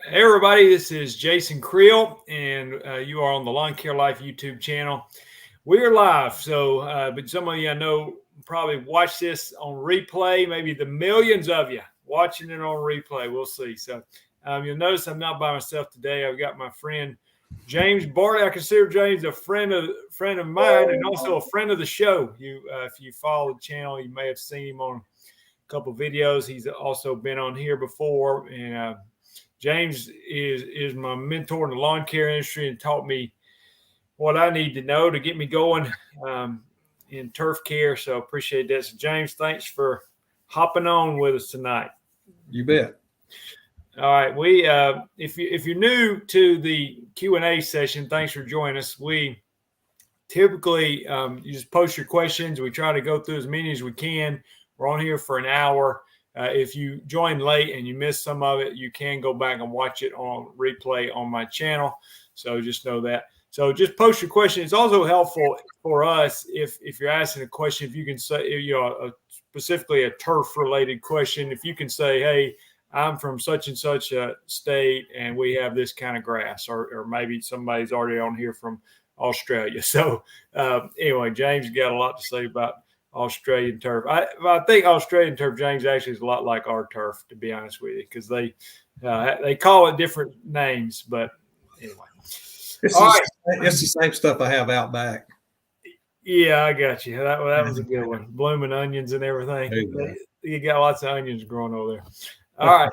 Hey everybody, this is Jason Creel, and you are on the Lawn Care Life YouTube channel. We're live, so but some of you I know probably watch this on replay. Maybe the millions of you watching it on replay. We'll see. So you'll notice I'm not by myself today. I've got my friend James Bartley. I consider James a friend of mine, and also a friend of the show. If you follow the channel, you may have seen him on a couple of videos. He's also been on here before, and James is my mentor in the lawn care industry and taught me what I need to know to get me going in turf care. So appreciate that. So James, thanks for hopping on with us tonight. You bet. All right, we if you're new to the Q&A session, thanks for joining us. We typically you just post your questions. We try to go through as many as we can. We're on here for an hour. If you join late and you miss some of it, you can go back and watch it on replay on my channel. So just know that. So just post your question. It's also helpful for us if you're asking a question, if you can say, specifically a turf related question, if you can say, hey, I'm from such and such a state and we have this kind of grass, or maybe somebody's already on here from Australia. So anyway, James got a lot to say about Australian turf. I think Australian turf, James, actually is a lot like our turf, to be honest with you, because they call it different names. But anyway, it's the same stuff I have out back. Yeah, I got you. That was a good one. Blooming onions and everything. You got lots of onions growing over there. All right.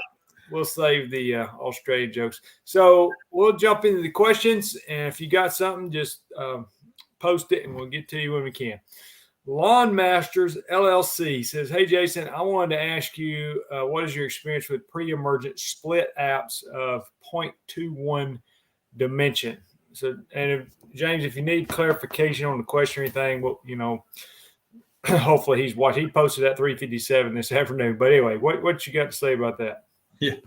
We'll save the Australian jokes. So we'll jump into the questions. And if you got something, just post it and we'll get to you when we can. Lawn Masters LLC says, hey, Jason, I wanted to ask you, what is your experience with Preemergent split apps of 0.21 dimension? So, and James, if you need clarification on the question or anything, well, hopefully he's watching. He posted at 3:57 this afternoon. But anyway, what you got to say about that? Yeah.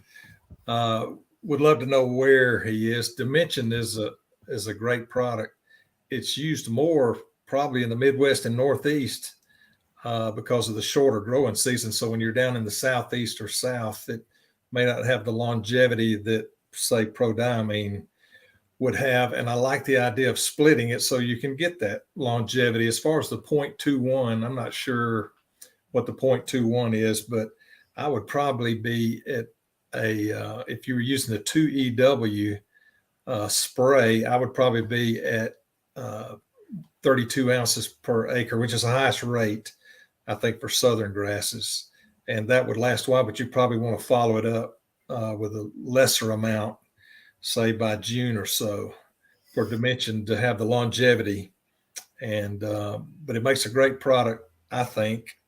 Would love to know where he is. Dimension is a great product. It's used more probably in the Midwest and Northeast because of the shorter growing season. So when you're down in the Southeast or South, it may not have the longevity that, say, prodimine would have. And I like the idea of splitting it so you can get that longevity. As far as the 0.21, I'm not sure what the 0.21 is, but I would probably be at if you were using the 2EW spray, I would probably be at 32 ounces per acre, which is the highest rate, I think, for southern grasses. And that would last a while, but you probably want to follow it up with a lesser amount, say by June or so, for dimension to have the longevity. And but it makes a great product, I think,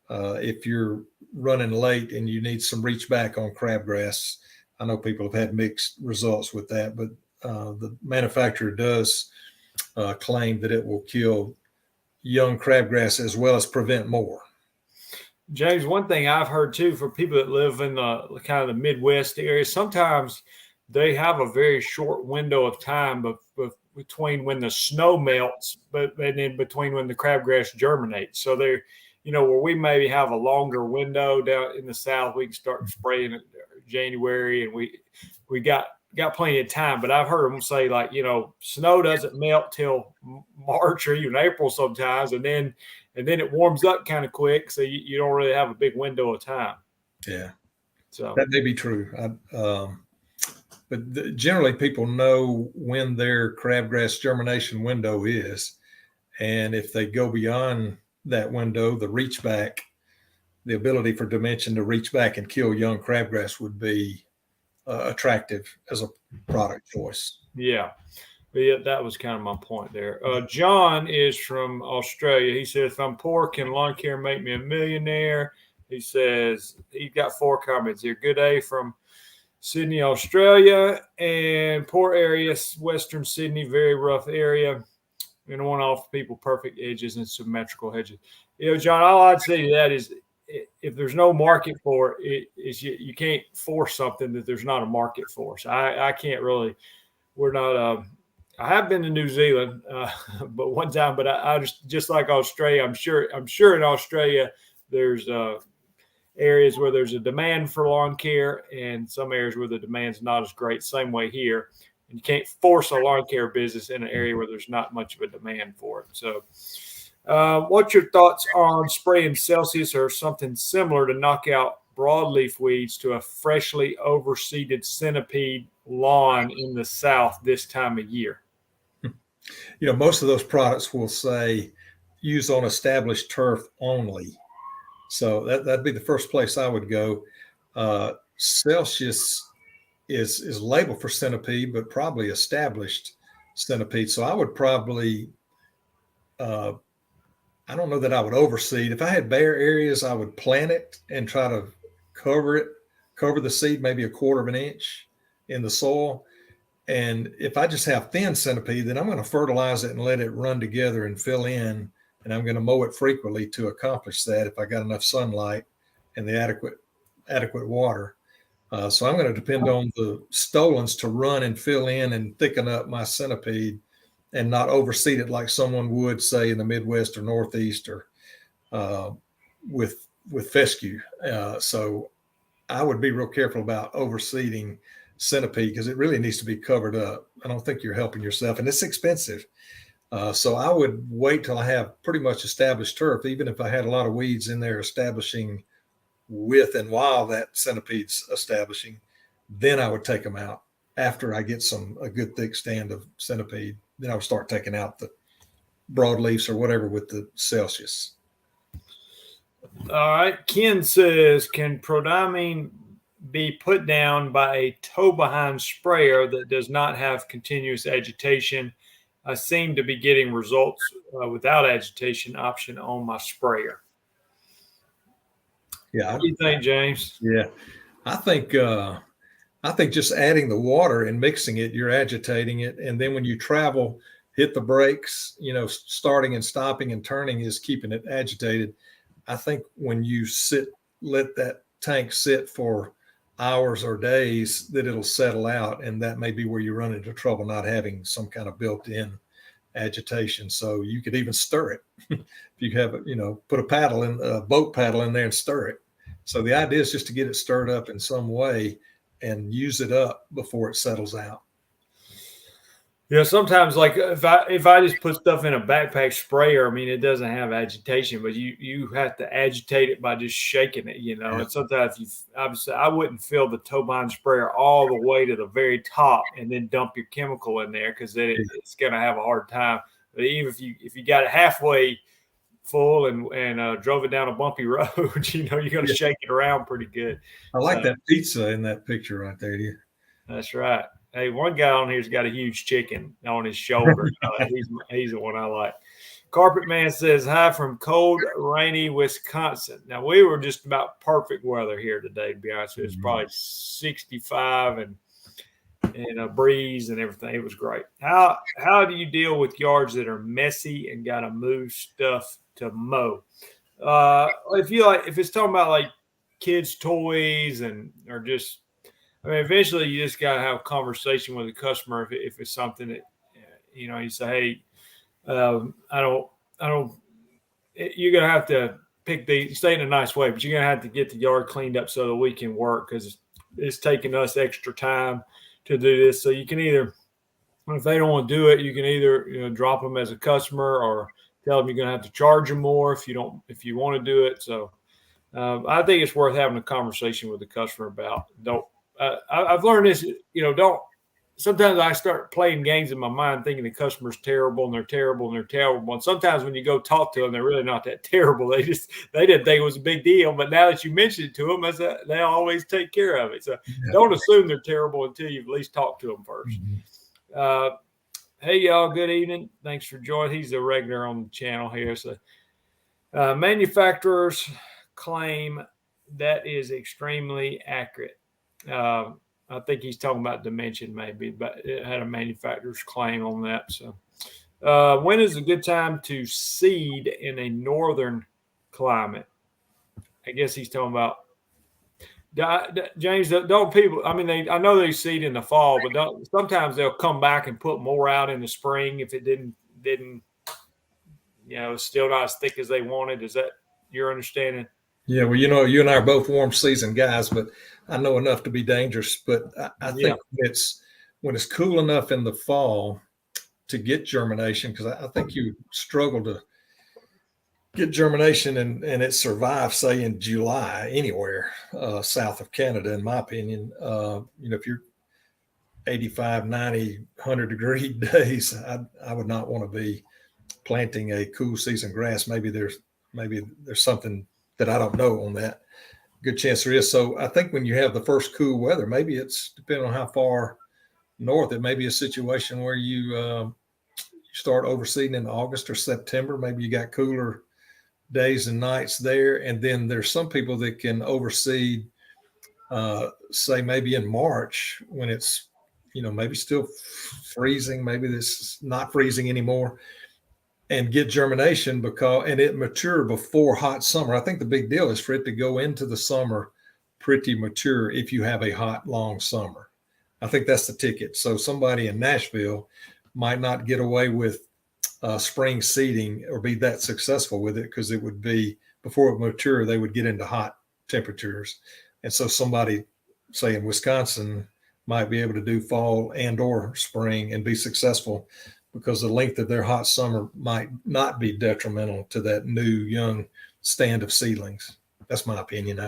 if you're running late and you need some reach back on crabgrass. I know people have had mixed results with that, but the manufacturer does claim that it will kill young crabgrass as well as prevent more. James, one thing I've heard too, for people that live in the kind of the Midwest area, sometimes they have a very short window of time between when the snow melts, and then between when the crabgrass germinates. So they're, where we maybe have a longer window down in the South, we can start spraying in January, and we got plenty of time. But I've heard them say, like, snow doesn't melt till March or even April sometimes, and then it warms up kind of quick, so you don't really have a big window of time. Yeah, so that may be true. But generally, people know when their crabgrass germination window is, and if they go beyond that window, the reach back, the ability for dimension to reach back and kill young crabgrass would be attractive as a product choice. Yeah, that was kind of my point there. John is from Australia. He says, if I'm poor, can lawn care make me a millionaire? He says he's got 4 comments here. Good day from Sydney, Australia, and poor area, Western Sydney, very rough area. We don't want to offer people perfect edges and symmetrical hedges. John, all I'd say to that is, if there's no market for it, you can't force something that there's not a market for. So I can't really. We're not. I have been to New Zealand, but one time. But I just like Australia. I'm sure in Australia there's areas where there's a demand for lawn care and some areas where the demand's not as great. Same way here. And you can't force a lawn care business in an area where there's not much of a demand for it. So what's your thoughts on spraying Celsius or something similar to knock out broadleaf weeds to a freshly overseeded centipede lawn in the South this time of year? Most of those products will say use on established turf only. So that'd be the first place I would go. Celsius is labeled for centipede, but probably established centipede. So I would probably, I don't know that I would overseed. If I had bare areas, I would plant it and try to cover the seed maybe a quarter of an inch in the soil. And if I just have thin centipede, then I'm going to fertilize it and let it run together and fill in. And I'm going to mow it frequently to accomplish that if I got enough sunlight and the adequate water. So I'm going to depend on the stolons to run and fill in and thicken up my centipede and not overseed it like someone would say in the Midwest or Northeast or with fescue. So I would be real careful about overseeding centipede because it really needs to be covered up. I don't think you're helping yourself, and it's expensive. So I would wait till I have pretty much established turf, even if I had a lot of weeds in there establishing with and while that centipede's establishing, then I would take them out after I get a good thick stand of centipede. Then I would start taking out the broadleafs or whatever with the Celsius. All right. Ken says, can prodimine be put down by a toe behind sprayer that does not have continuous agitation? I seem to be getting results without agitation option on my sprayer. Yeah. What do you think, James? Yeah. I think just adding the water and mixing it, you're agitating it. And then when you travel, hit the brakes, starting and stopping and turning is keeping it agitated. I think when you let that tank sit for hours or days, that it'll settle out. And that may be where you run into trouble not having some kind of built-in agitation. So you could even stir it. If you have, put a boat paddle in there and stir it. So the idea is just to get it stirred up in some way and use it up before it settles out. Yeah, sometimes like if I just put stuff in a backpack sprayer, I mean, it doesn't have agitation, but you have to agitate it by just shaking it, Yeah. And sometimes obviously I wouldn't fill the toe behind sprayer all the way to the very top and then dump your chemical in there because then it's going to have a hard time. But even if you got it halfway full and drove it down a bumpy road, you're going to shake it around pretty good. I like that pizza in that picture right there. That's right. Hey, one guy on here's got a huge chicken on his shoulder. He's the one I like. Carpet Man says, hi from cold, rainy Wisconsin. Now, we were just about perfect weather here today, to be honest with you. It's probably 65 and a breeze and everything. It was great. How do you deal with yards that are messy and got to move stuff to mow? If it's talking about like kids' toys or just, eventually you just got to have a conversation with the customer if it's something that, you say, hey, I don't, you're going to have to pick stay in a nice way, but you're going to have to get the yard cleaned up so that we can work because it's taking us extra time to do this. So you can either, if they don't want to do it, you can either, drop them as a customer or tell them you're going to have to charge them more if you want to do it. So I think it's worth having a conversation with the customer about. I've learned this, sometimes I start playing games in my mind thinking the customer's terrible and they're terrible and they're terrible. And sometimes when you go talk to them, they're really not that terrible. They didn't think it was a big deal. But now that you mention it to them, they always take care of it. So Don't assume they're terrible until you've at least talked to them first. Mm-hmm. Hey, y'all. Good evening. Thanks for joining. He's a regular on the channel here. So manufacturers claim that is extremely accurate. I think he's talking about dimension maybe, but it had a manufacturer's claim on that. So when is a good time to seed in a northern climate? I guess he's talking about James. Don't people? I know they seed in the fall, but sometimes they'll come back and put more out in the spring if it didn't, still not as thick as they wanted. Is that your understanding? Yeah, well, you know, you and I are both warm season guys, but I know enough to be dangerous. But I Yeah. think when it's cool enough in the fall to get germination, because I think you struggle to get germination and it survives, say, in July anywhere south of Canada, in my opinion. You know, if you're 85, 90, 100-degree days, I would not want to be planting a cool season grass. Maybe there's something that I don't know on that. Good chance there is. So I think when you have the first cool weather, maybe it's depending on how far north, it may be a situation where you start overseeding in August or September. Maybe you got cooler days and nights there. And then there's some people that can overseed, say maybe in March when it's, you know, maybe still freezing, maybe this is not freezing anymore, and get germination and it mature before hot summer. I think the big deal is for it to go into the summer pretty mature if you have a hot, long summer. I think that's the ticket. So somebody in Nashville might not get away with spring seeding or be that successful with it because it would be before it mature, they would get into hot temperatures. And so somebody, say in Wisconsin, might be able to do fall and or spring and be successful because the length of their hot summer might not be detrimental to that new young stand of seedlings. That's my opinion.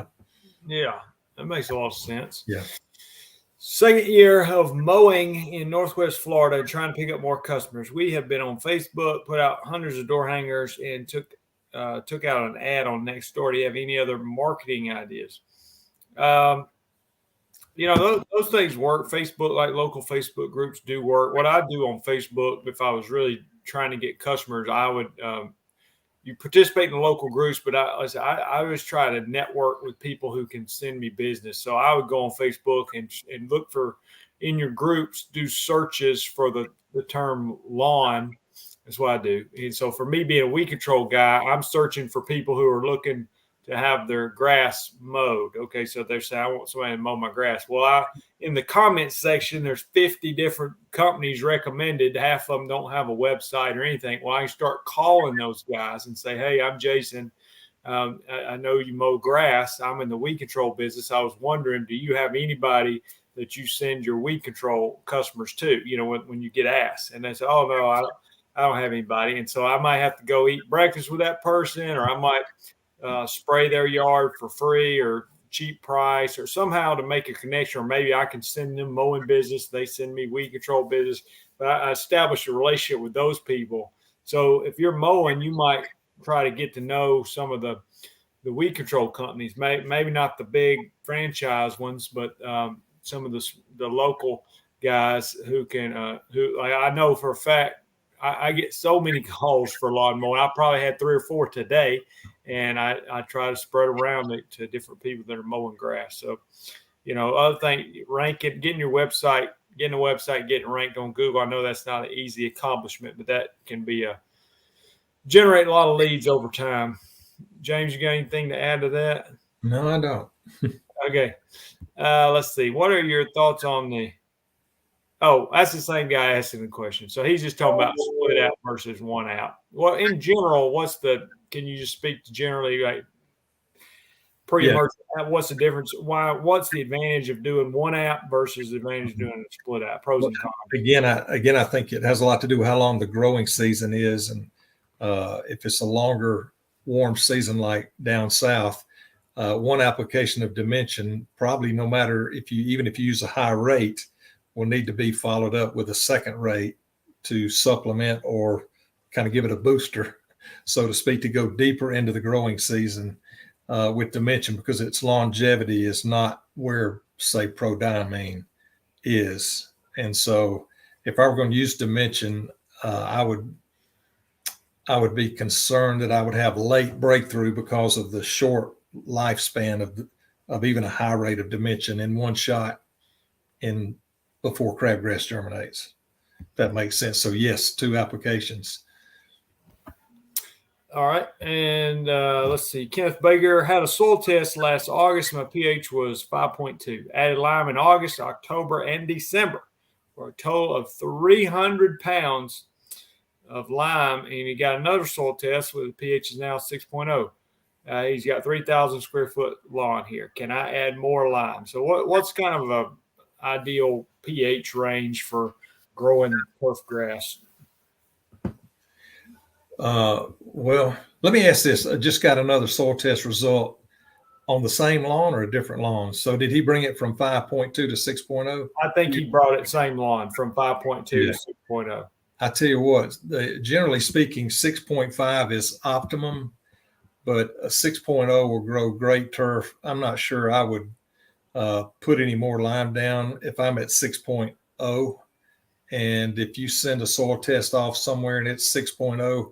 Yeah, that makes a lot of sense. Yeah. Second year of mowing in Northwest Florida and trying to pick up more customers. We have been on Facebook, put out hundreds of door hangers, and took out an ad on Nextdoor. Do you have any other marketing ideas? You know, those things work. Facebook, like local Facebook groups, do work. What I do on Facebook, if I was really trying to get customers, I would you participate in the local groups, but I always try to network with people who can send me business. So I would go on Facebook and look for in your groups, do searches for the term lawn. That's what I do. And so for me being a weed control guy, I'm searching for people who are looking to have their grass mowed. Okay, so they say I want somebody to mow my grass. Well, in the comments section, there's 50 different companies recommended. Half of them don't have a website or anything. Well, I can start calling those guys and say, hey, I'm Jason. I know you mow grass. I'm in the weed control business. I was wondering, do you have anybody that you send your weed control customers to, you know, when you get asked? And they say, oh, no, I don't have anybody. And so I might have to go eat breakfast with that person, or I might spray their yard for free or cheap price, or somehow to make a connection, or maybe I can send them mowing business, they send me weed control business, but I establish a relationship with those people. So if you're mowing, you might try to get to know some of the weed control companies, maybe not the big franchise ones, but some of the local guys who can who, like, I know for a fact I get so many calls for lawn mowing. I probably had 3 or 4 today, and I try to spread around to different people that are mowing grass. So, you know, other thing, getting a website, getting ranked on Google. I know that's not an easy accomplishment, but that can be generate a lot of leads over time. James, you got anything to add to that? No, I don't. Okay. Let's see. What are your thoughts on the Oh, that's the same guy asking the question. So he's just talking about split out versus one out. Well, in general, can you just speak to generally, like, pre-emergent, what's the difference? What's the advantage of doing one out versus the advantage of doing a split out? Pros and cons. Again, I think it has a lot to do with how long the growing season is. And if it's a longer warm season, like down south, one application of dimension, probably no matter even if you use a high rate, will need to be followed up with a second rate to supplement or kind of give it a booster, so to speak, to go deeper into the growing season with dimension, because its longevity is not where, say, prodimine is. And so if I were going to use dimension, I would be concerned that I would have late breakthrough because of the short lifespan of even a high rate of dimension in one shot before crabgrass germinates. If that makes sense. So yes, 2 applications. All right. And let's see. Kenneth Baker had a soil test last August. My pH was 5.2. Added lime in August, October, and December for a total of 300 pounds of lime. And he got another soil test with the pH is now 6.0. He's got 3,000 square foot lawn here. Can I add more lime? So what's kind of a ideal pH range for growing turf grass? Well, let me ask this. I just got another soil test result on the same lawn or a different lawn. So did he bring it from 5.2 to 6.0? I think he brought it same lawn from 5.2 to 6.0. I tell you what, generally speaking, 6.5 is optimum, but a 6.0 will grow great turf. I'm not sure I would put any more lime down if I'm at 6.0. And if you send a soil test off somewhere and it's 6.0,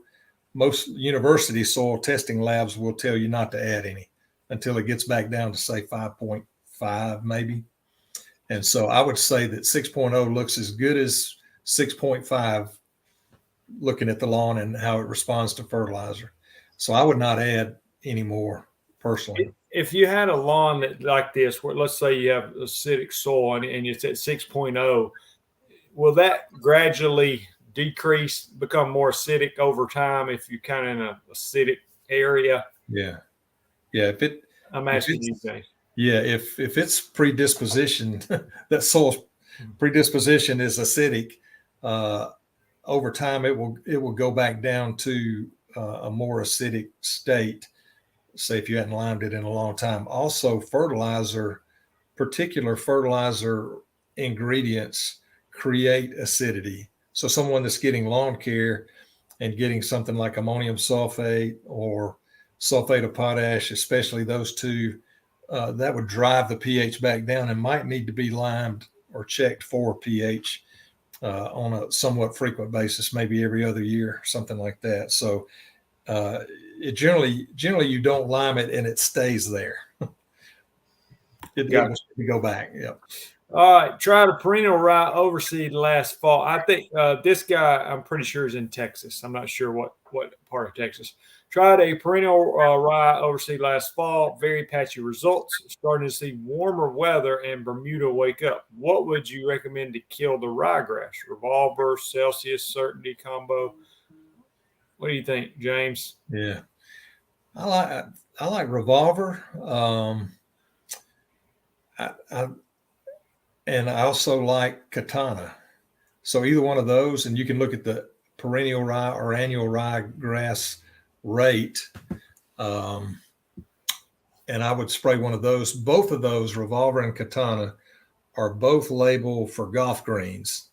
most university soil testing labs will tell you not to add any until it gets back down to say 5.5 maybe. And so I would say that 6.0 looks as good as 6.5 looking at the lawn and how it responds to fertilizer. So I would not add any more personally. If you had a lawn that like this, where let's say you have acidic soil and it's at 6.0, will that gradually decrease, become more acidic over time if you're kind of in an acidic area? Yeah. Yeah. I'm asking you, James. Yeah. If it's predisposition, that soil predisposition is acidic, over time it will go back down to a more acidic state. Say if you hadn't limed it in a long time. Also, particular fertilizer ingredients create acidity. So someone that's getting lawn care and getting something like ammonium sulfate or sulfate of potash, especially those two, that would drive the pH back down and might need to be limed or checked for pH on a somewhat frequent basis, maybe every other year, something like that. So it generally you don't lime it and it stays there. It will go back. Yep. All right, tried a perennial rye overseed last fall. I think this guy, I'm pretty sure, is in Texas. I'm not sure what part of Texas. Tried a perennial rye overseed last fall. Very patchy results. Starting to see warmer weather and Bermuda wake up. What would you recommend to kill the ryegrass? Revolver, Celsius, Certainty combo. What do you think, James? Yeah, I like Revolver. And I also like Katana. So either one of those, and you can look at the perennial rye or annual ryegrass rate. And I would spray one of those. Both of those, Revolver and Katana, are both labeled for golf greens.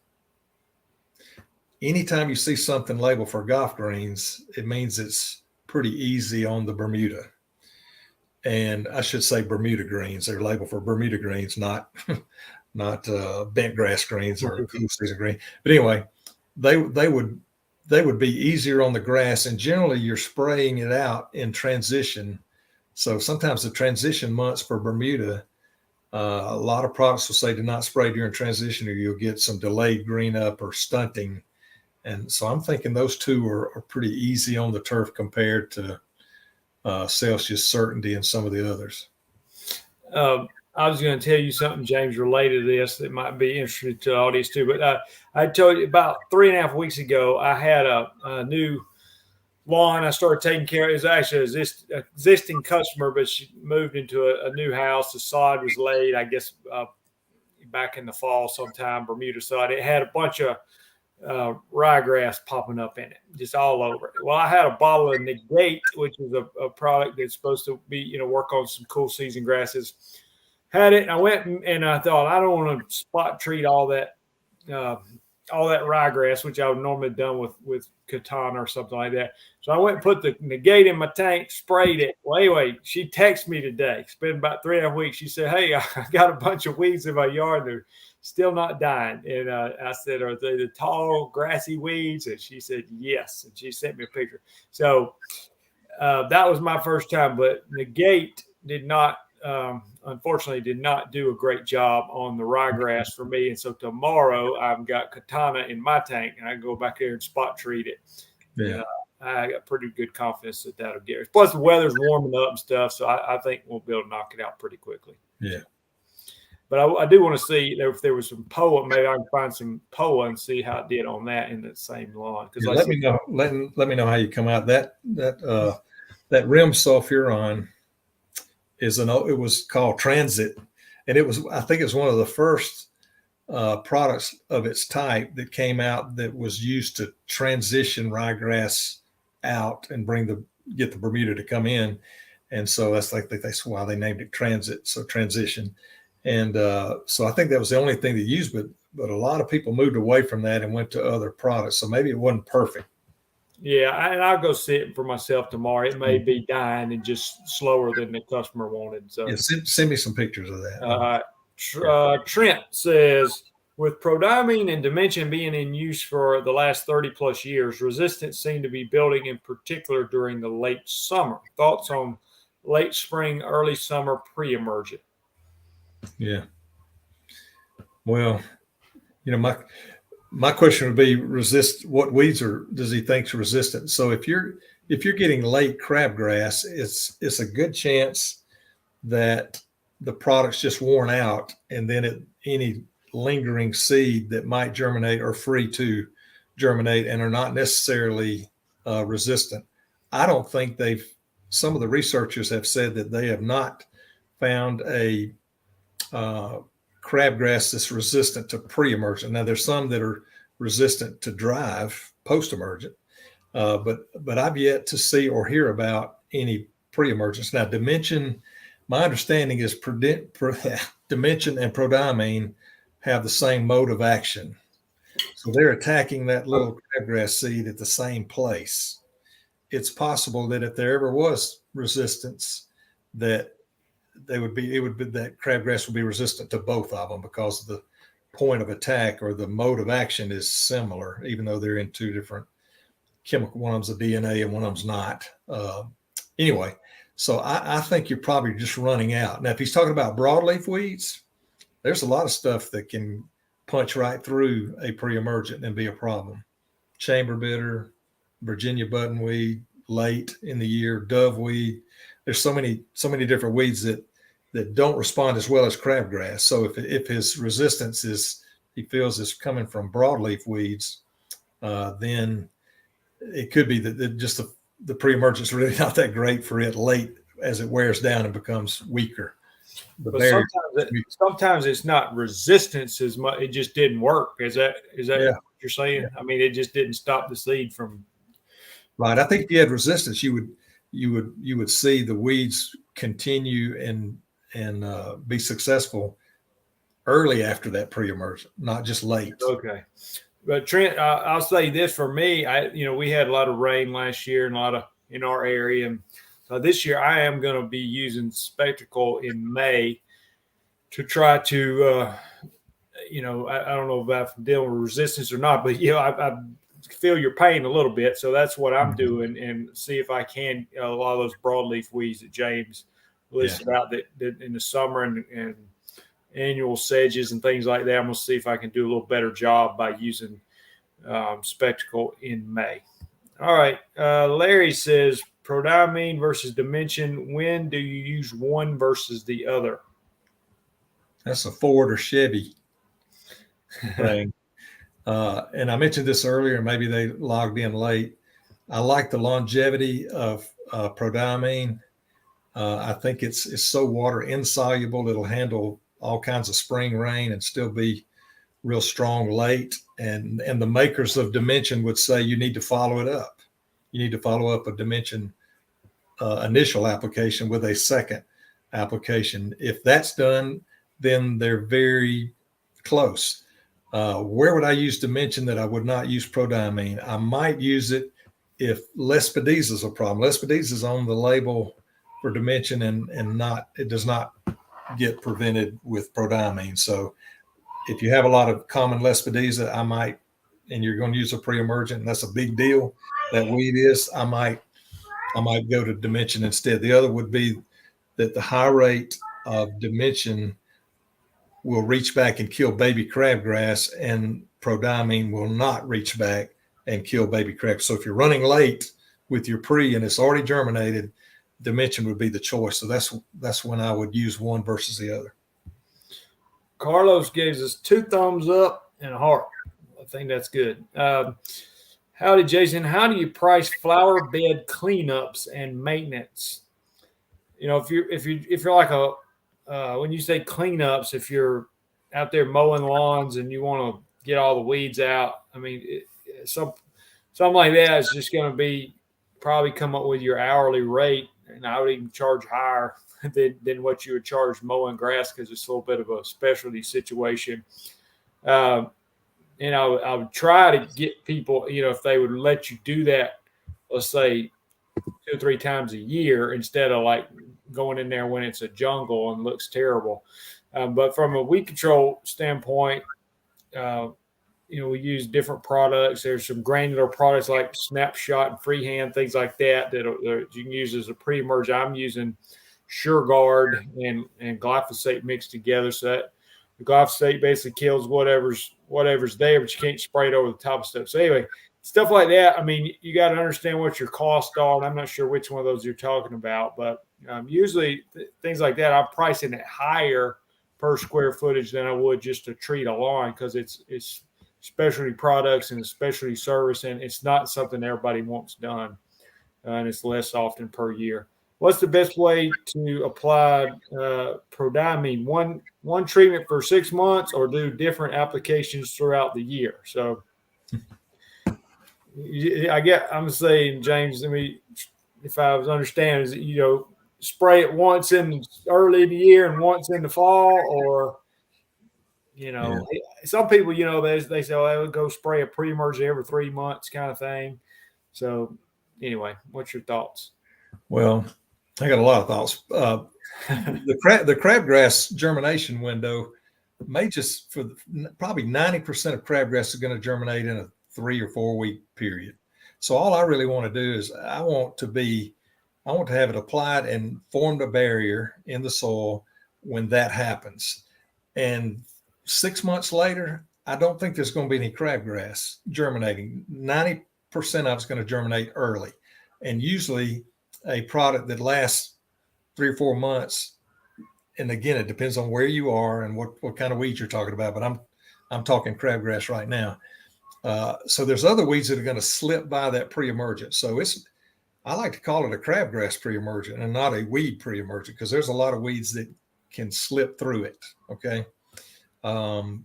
Anytime you see something labeled for golf greens, it means it's pretty easy on the Bermuda. And I should say Bermuda greens. They're labeled for Bermuda greens, not bent grass greens or cool season green. But anyway, they would be easier on the grass. And generally, you're spraying it out in transition. So sometimes the transition months for Bermuda, a lot of products will say do not spray during transition, or you'll get some delayed green up or stunting. And so I'm thinking those two are pretty easy on the turf compared to Celsius, Certainty, and some of the others. I was going to tell you something, James, related to this that might be interesting to the audience too. But I told you about 3.5 weeks ago, I had a new lawn I started taking care of. It was actually an existing customer, but she moved into a new house. The sod was laid, I guess, back in the fall sometime, Bermuda sod. It had a bunch of ryegrass popping up in it, just all over it. Well, I had a bottle of Negate, which is a product that's supposed to be, work on some cool season grasses. Had it, and I went and I thought, I don't want to spot treat all that ryegrass, which I would normally have done with Katana or something like that. So I went and put the Negate in my tank, sprayed it. Well, anyway, she texted me today. It's been about 3.5 weeks. She said, "Hey, I got a bunch of weeds in my yard. They're still not dying." And I said, "Are they the tall, grassy weeds?" And she said, "Yes." And she sent me a picture. So that was my first time. But Negate unfortunately did not do a great job on the ryegrass for me. And so tomorrow I've got Katana in my tank, and I can go back there and spot treat it. Yeah. I got pretty good confidence that that'll get it. Plus the weather's warming up and stuff, so I think we'll be able to knock it out pretty quickly. Yeah. But I do want to see if there was some POA. Maybe I can find some POA and see how it did on that in the same lawn. Because let me know how you come out. That that rim sulfuron it was called Transit, and I think it was one of the first products of its type that came out that was used to transition ryegrass out and get the Bermuda to come in. And so that's why they named it Transit, so transition. And so I think that was the only thing they used, but a lot of people moved away from that and went to other products. So maybe it wasn't perfect. Yeah, and I'll go see it for myself tomorrow. It may be dying and just slower than the customer wanted. So yeah, send me some pictures of that. Trent says, with prodimine and dimension being in use for the last 30 plus years, resistance seemed to be building in particular during the late summer. Thoughts on late spring, early summer pre-emergent? Yeah. Well, my question would be what weeds does he think's resistant? So if you're getting late crabgrass, it's a good chance that the product's just worn out, and then any lingering seed that might germinate are free to germinate and are not necessarily resistant. I don't think some of the researchers have said that they have not found a crabgrass that's resistant to pre-emergent. Now there's some that are resistant to drive post-emergent, but I've yet to see or hear about any pre-emergence. Now dimension, my understanding is dimension and prodimine have the same mode of action. So they're attacking that little crabgrass seed at the same place. It's possible that if there ever was resistance, that that crabgrass would be resistant to both of them because the point of attack or the mode of action is similar, even though they're in two different chemical. One of them's a DNA and one of them's not. Anyway, so I think you're probably just running out. Now, if he's talking about broadleaf weeds, there's a lot of stuff that can punch right through a pre-emergent and be a problem. Chamber bitter, Virginia buttonweed, late in the year, doveweed. There's so many different weeds that don't respond as well as crabgrass. So if his resistance he feels is coming from broadleaf weeds, then it could be that just the pre-emergent is really not that great for it late as it wears down and becomes weaker. But sometimes it's not resistance as much; it just didn't work. Is that yeah. what you're saying? Yeah. I mean, it just didn't stop the seed from. Right. I think if you had resistance, you would see the weeds continue and be successful early after that pre-emergent, not just late. Okay. But Trent, I'll say this for me. We had a lot of rain last year and a lot of in our area. And so this year I am going to be using Spectacle in May to try to, I don't know if I'm dealing with resistance or not, but I feel your pain a little bit. So that's what I'm doing, and see if I can a lot of those broadleaf weeds that James listed out that in the summer and annual sedges and things like that. I'm going to see if I can do a little better job by using Spectacle in May. All right. Larry says, prodimine versus dimension. When do you use one versus the other? That's a Ford or Chevy thing. And I mentioned this earlier, maybe they logged in late. I like the longevity of prodimine. I think it's so water insoluble. It'll handle all kinds of spring rain and still be real strong late. And the makers of dimension would say you need to follow it up. You need to follow up a dimension initial application with a second application. If that's done, then they're very close. Where would I use dimension that I would not use prodimine? I might use it if Lespedeza is a problem. Lespedeza is on the label for dimension and it does not get prevented with prodimine. So if you have a lot of common Lespedeza, I might, and you're going to use a pre-emergent, and that's a big deal, that weed is, I might go to dimension instead. The other would be that the high rate of dimension will reach back and kill baby crabgrass, and prodimine will not reach back and kill baby crab. So if you're running late with your pre and it's already germinated, dimension would be the choice. So that's when I would use one versus the other. Carlos gives us 2 thumbs up and a heart. I think that's good. Howdy, Jason. How do you price flower bed cleanups and maintenance? You know, if you're like a when you say cleanups, if you're out there mowing lawns and you want to get all the weeds out, I mean, something like that is just going to be probably come up with your hourly rate, and I would even charge higher than what you would charge mowing grass because it's a little bit of a specialty situation. Um, and I would try to get people, you know, if they would let you do that, let's say 2 or 3 times a year instead of like going in there when it's a jungle and looks terrible. But from a weed control standpoint, uh, you know, we use different products. There's some granular products like Snapshot and Freehand, things like that you can use as a pre-emerge. I'm using SureGuard and glyphosate mixed together. So that the glyphosate basically kills whatever's there, but you can't spray it over the top of stuff. So anyway, stuff like that. I mean, you got to understand what your costs are. And I'm not sure which one of those you're talking about, but usually things like that, I'm pricing it higher per square footage than I would just to treat a lawn because it's specialty products and specialty service, and it's not something everybody wants done, and it's less often per year. What's the best way to apply prodimine? One treatment for 6 months, or do different applications throughout the year? So, I'm saying, James. I mean, if I was understanding, is you know, spray it once in early in the year and once in the fall, or you know, some people, you know, they say, oh, they would go spray a Preemergent every 3 months kind of thing. So anyway, what's your thoughts? Well, I got a lot of thoughts. The crabgrass germination window may just probably 90% of crabgrass is going to germinate in a 3 or 4 week period. So all I really want to do is I want to have it applied and formed a barrier in the soil when that happens. And 6 months later, I don't think there's going to be any crabgrass germinating. 90% of it's going to germinate early. And usually a product that lasts 3 or 4 months, and again, it depends on where you are and what kind of weeds you're talking about, but I'm talking crabgrass right now. So there's other weeds that are going to slip by that pre-emergent. So I like to call it a crabgrass pre-emergent and not a weed pre-emergent, because there's a lot of weeds that can slip through it. Okay. And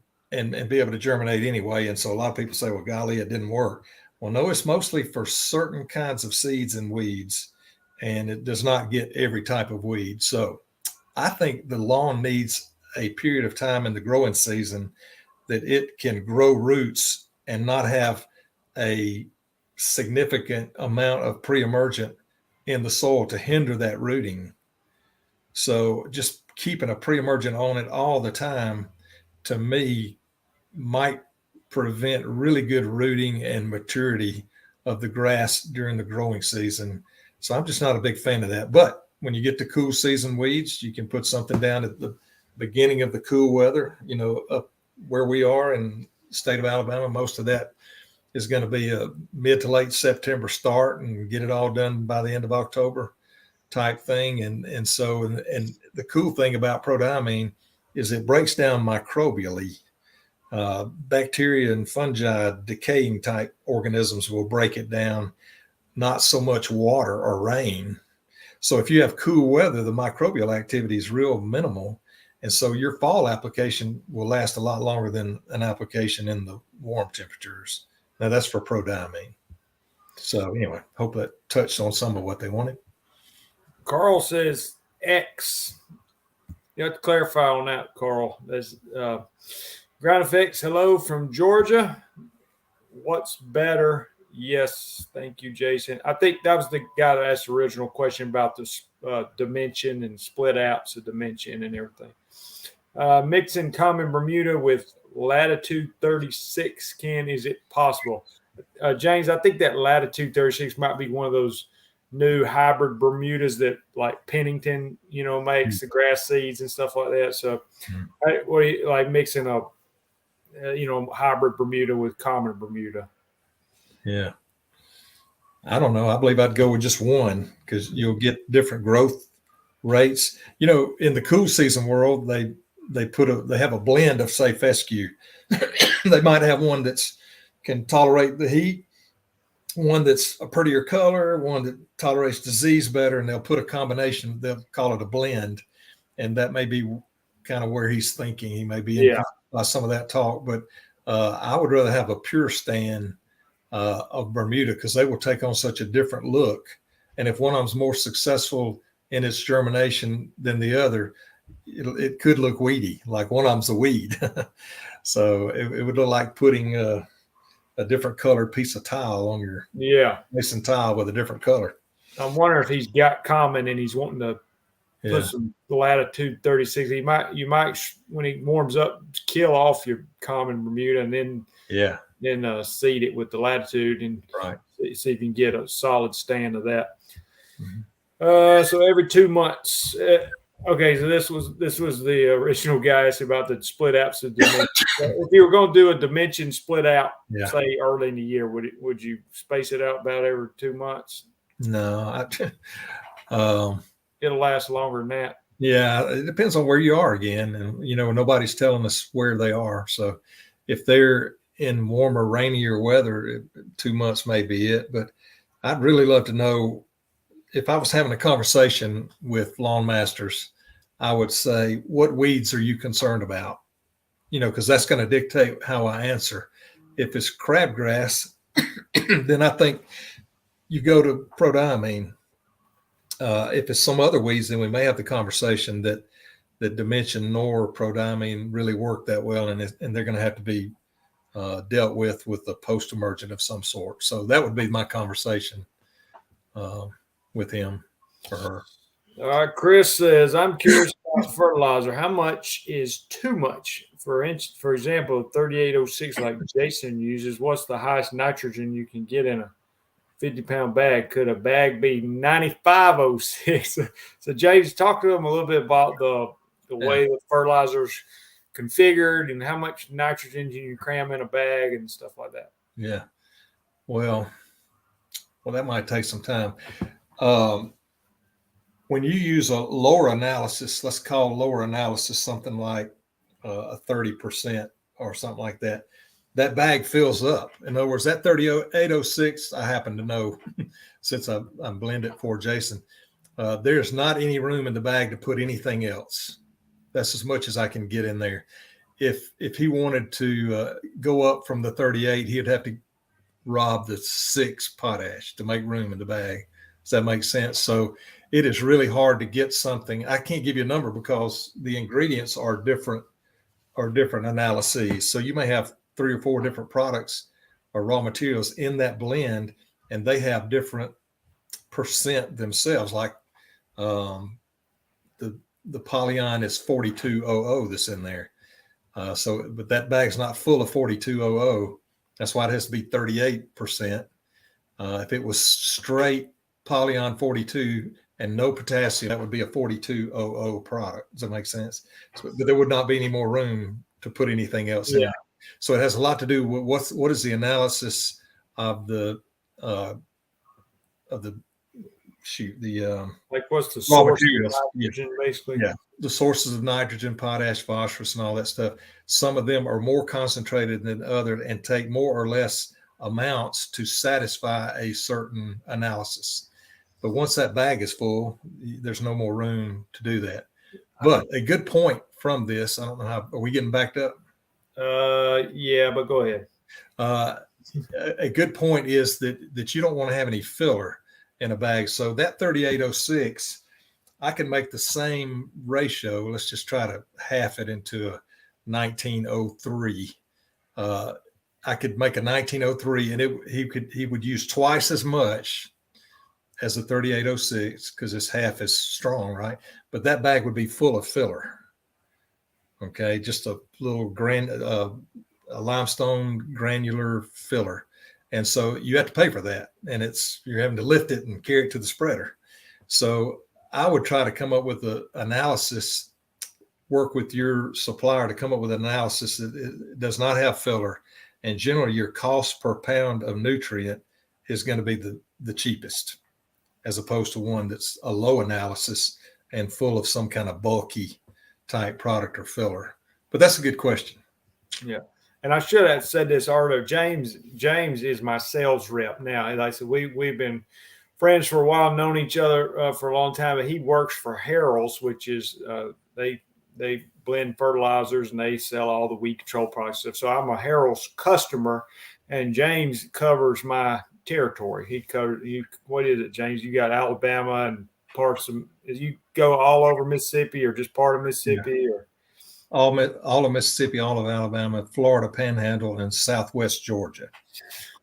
be able to germinate anyway. And so a lot of people say, well, golly, it didn't work. Well, no, it's mostly for certain kinds of seeds and weeds, and it does not get every type of weed. So I think the lawn needs a period of time in the growing season that it can grow roots and not have a significant amount of pre-emergent in the soil to hinder that rooting. So just keeping a pre-emergent on it all the time, to me, might prevent really good rooting and maturity of the grass during the growing season. So I'm just not a big fan of that. But when you get to cool season weeds, you can put something down at the beginning of the cool weather. You know, up where we are in the state of Alabama, most of that is going to be a mid to late September start and get it all done by the end of October type thing. And so the cool thing about prodimine is it breaks down microbially. Bacteria and fungi, decaying type organisms will break it down, not so much water or rain. So if you have cool weather, the microbial activity is real minimal. And so your fall application will last a lot longer than an application in the warm temperatures. Now that's for prodimine. So anyway, hope that touched on some of what they wanted. Carl says X. You have to clarify on that, Carl. There's Ground Effects, hello from Georgia. What's better? Yes, thank you, Jason. I think that was the guy that asked the original question about the dimension and split outs of dimension and everything. Mixing common Bermuda with Latitude 36 is it possible? James, I think that Latitude 36 might be one of those new hybrid Bermudas that like Pennington, you know, makes the grass seeds and stuff like that. So what do you like mixing a, hybrid Bermuda with common Bermuda? Yeah. I don't know. I believe I'd go with just one, because you'll get different growth rates. You know, in the cool season world, they have a blend of, say, fescue. They might have one that's can tolerate the heat, one that's a prettier color, one that tolerates disease better, and they'll put a combination. They'll call it a blend, and that may be kind of where he's thinking. He may be influenced by some of that talk, but I would rather have a pure stand of Bermuda because they will take on such a different look. And if one of them's more successful in its germination than the other, it could look weedy, like one of them's a weed. So it would look like putting a different colored piece of tile on your mason tile with a different color. I'm wondering if he's got common and he's wanting to put some Latitude 36. You might when he warms up, kill off your common Bermuda and then seed it with the Latitude and see if you can get a solid stand of that. Mm-hmm. So every 2 months. Okay, so this was the original guy about the split outs of dimension. If you were going to do a dimension split out, say early in the year, would you space it out about every 2 months? No, it'll last longer than that. Yeah, it depends on where you are again, and nobody's telling us where they are. So if they're in warmer, rainier weather, 2 months may be it. But I'd really love to know. If I was having a conversation with lawn masters, I would say, what weeds are you concerned about? Because that's going to dictate how I answer. If it's crabgrass, then I think you go to prodimine. If it's some other weeds, then we may have the conversation that dimension nor prodimine really work that well, and they're going to have to be dealt with the Postemergent of some sort. So that would be my conversation with him or her. All right, Chris says, I'm curious about fertilizer. How much is too much? For example, 3806 like Jason uses, what's the highest nitrogen you can get in a 50-pound bag? Could a bag be 9506? So James, talk to him a little bit about the way the fertilizer's configured and how much nitrogen you can cram in a bag and stuff like that. Yeah. Well, that might take some time. When you use a lower analysis, let's call lower analysis something like a 30% or something like that, that bag fills up. In other words, that 3806, I happen to know since I'm blended for Jason, there's not any room in the bag to put anything else. That's as much as I can get in there. If he wanted to go up from the 38, he'd have to rob the 6 potash to make room in the bag. Does that make sense? So it is really hard to get something. I can't give you a number because the ingredients are different analyses. So you may have 3 or 4 different products or raw materials in that blend, and they have different percent themselves. Like the polyon is 4200 that's in there. But that bag's not full of 4200. That's why it has to be 38%. If it was straight polyon 42 and no potassium, that would be a 4200 product. Does that make sense? But there would not be any more room to put anything else in. So it has a lot to do with what is the analysis of the like what's the source of nitrogen, basically? Yeah, the sources of nitrogen, potash, phosphorus, and all that stuff. Some of them are more concentrated than others and take more or less amounts to satisfy a certain analysis. But once that bag is full, there's no more room to do that. But a good point from this, I don't know how, are we getting backed up? Yeah, but go ahead. A good point is that you don't want to have any filler in a bag. So that 3806, I can make the same ratio. Let's just try to half it into a 1903. I could make a 1903, and he would use twice as much as a 3806 because it's half as strong, right? But that bag would be full of filler. Okay, just a little a limestone granular filler, and so you have to pay for that, and you're having to lift it and carry it to the spreader. So I would try to come up with an analysis, work with your supplier to come up with an analysis that it does not have filler, and generally your cost per pound of nutrient is going to be the cheapest, as opposed to one that's a low analysis and full of some kind of bulky type product or filler. But that's a good question. Yeah. and I should have said this earlier. James is my sales rep now. And like I said, we've been friends for a while, known each other for a long time. But he works for Harrells, which is they blend fertilizers and they sell all the weed control products stuff. So I'm a Harrells customer, and James covers my territory. What is it, James? You got Alabama and parts of. You go all over Mississippi or just part of Mississippi, or all of Mississippi, all of Alabama, Florida Panhandle, and Southwest Georgia.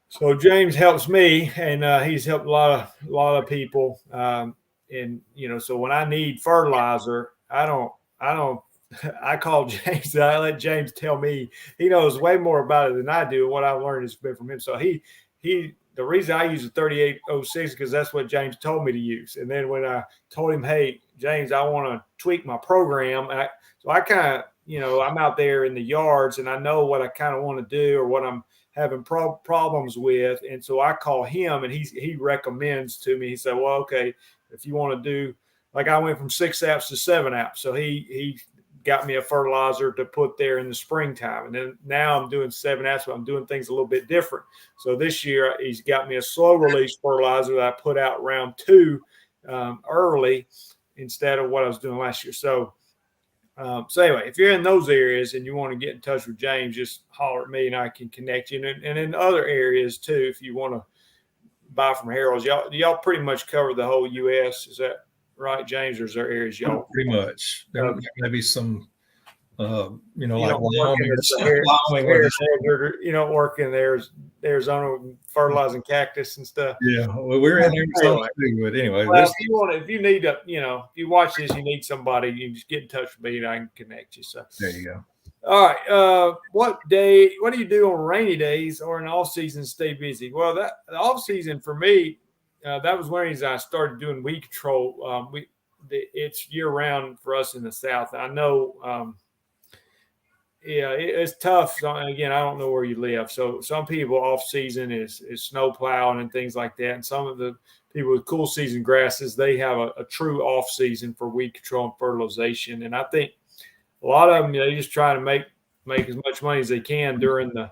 So James helps me, and he's helped a lot of people. And so when I need fertilizer, I call James. I let James tell me. He knows way more about it than I do. What I've learned has been from him. So the reason I use the 3806 because that's what James told me to use. And then when I told him, hey, James, I want to tweak my program. So I kind of, I'm out there in the yards and I know what I kind of want to do or what I'm having problems with. And so I call him and he recommends to me. He said, well, okay, if you want to do, like I went from 6 apps to 7 apps. So he got me a fertilizer to put there in the springtime. And then now I'm doing 7 apps, but I'm doing things a little bit different. So this year he's got me a slow release fertilizer that I put out round 2 early instead of what I was doing last year. So anyway, if you're in those areas and you want to get in touch with James, just holler at me and I can connect you. And in other areas too, if you want to buy from Harrells, y'all pretty much cover the whole U.S. Is that right, James? Or is there areas y'all? Pretty much. There may be some, like Wyoming, working there's Arizona fertilizing cactus and stuff. Yeah, well, we're in Arizona too, but anyway. Well, if you need if you watch this, you need somebody, you just get in touch with me and I can connect you. So there you go. All right. What do you do on rainy days or in off season to stay busy? Well, the off season for me, that was one reason I started doing weed control. It's year round for us in the South. I know, it's tough. So, again, I don't know where you live. So some people off season is snow plowing and things like that. And some of the people with cool season grasses, they have a true off season for weed control and fertilization. And I think a lot of them, they just try to make as much money as they can during the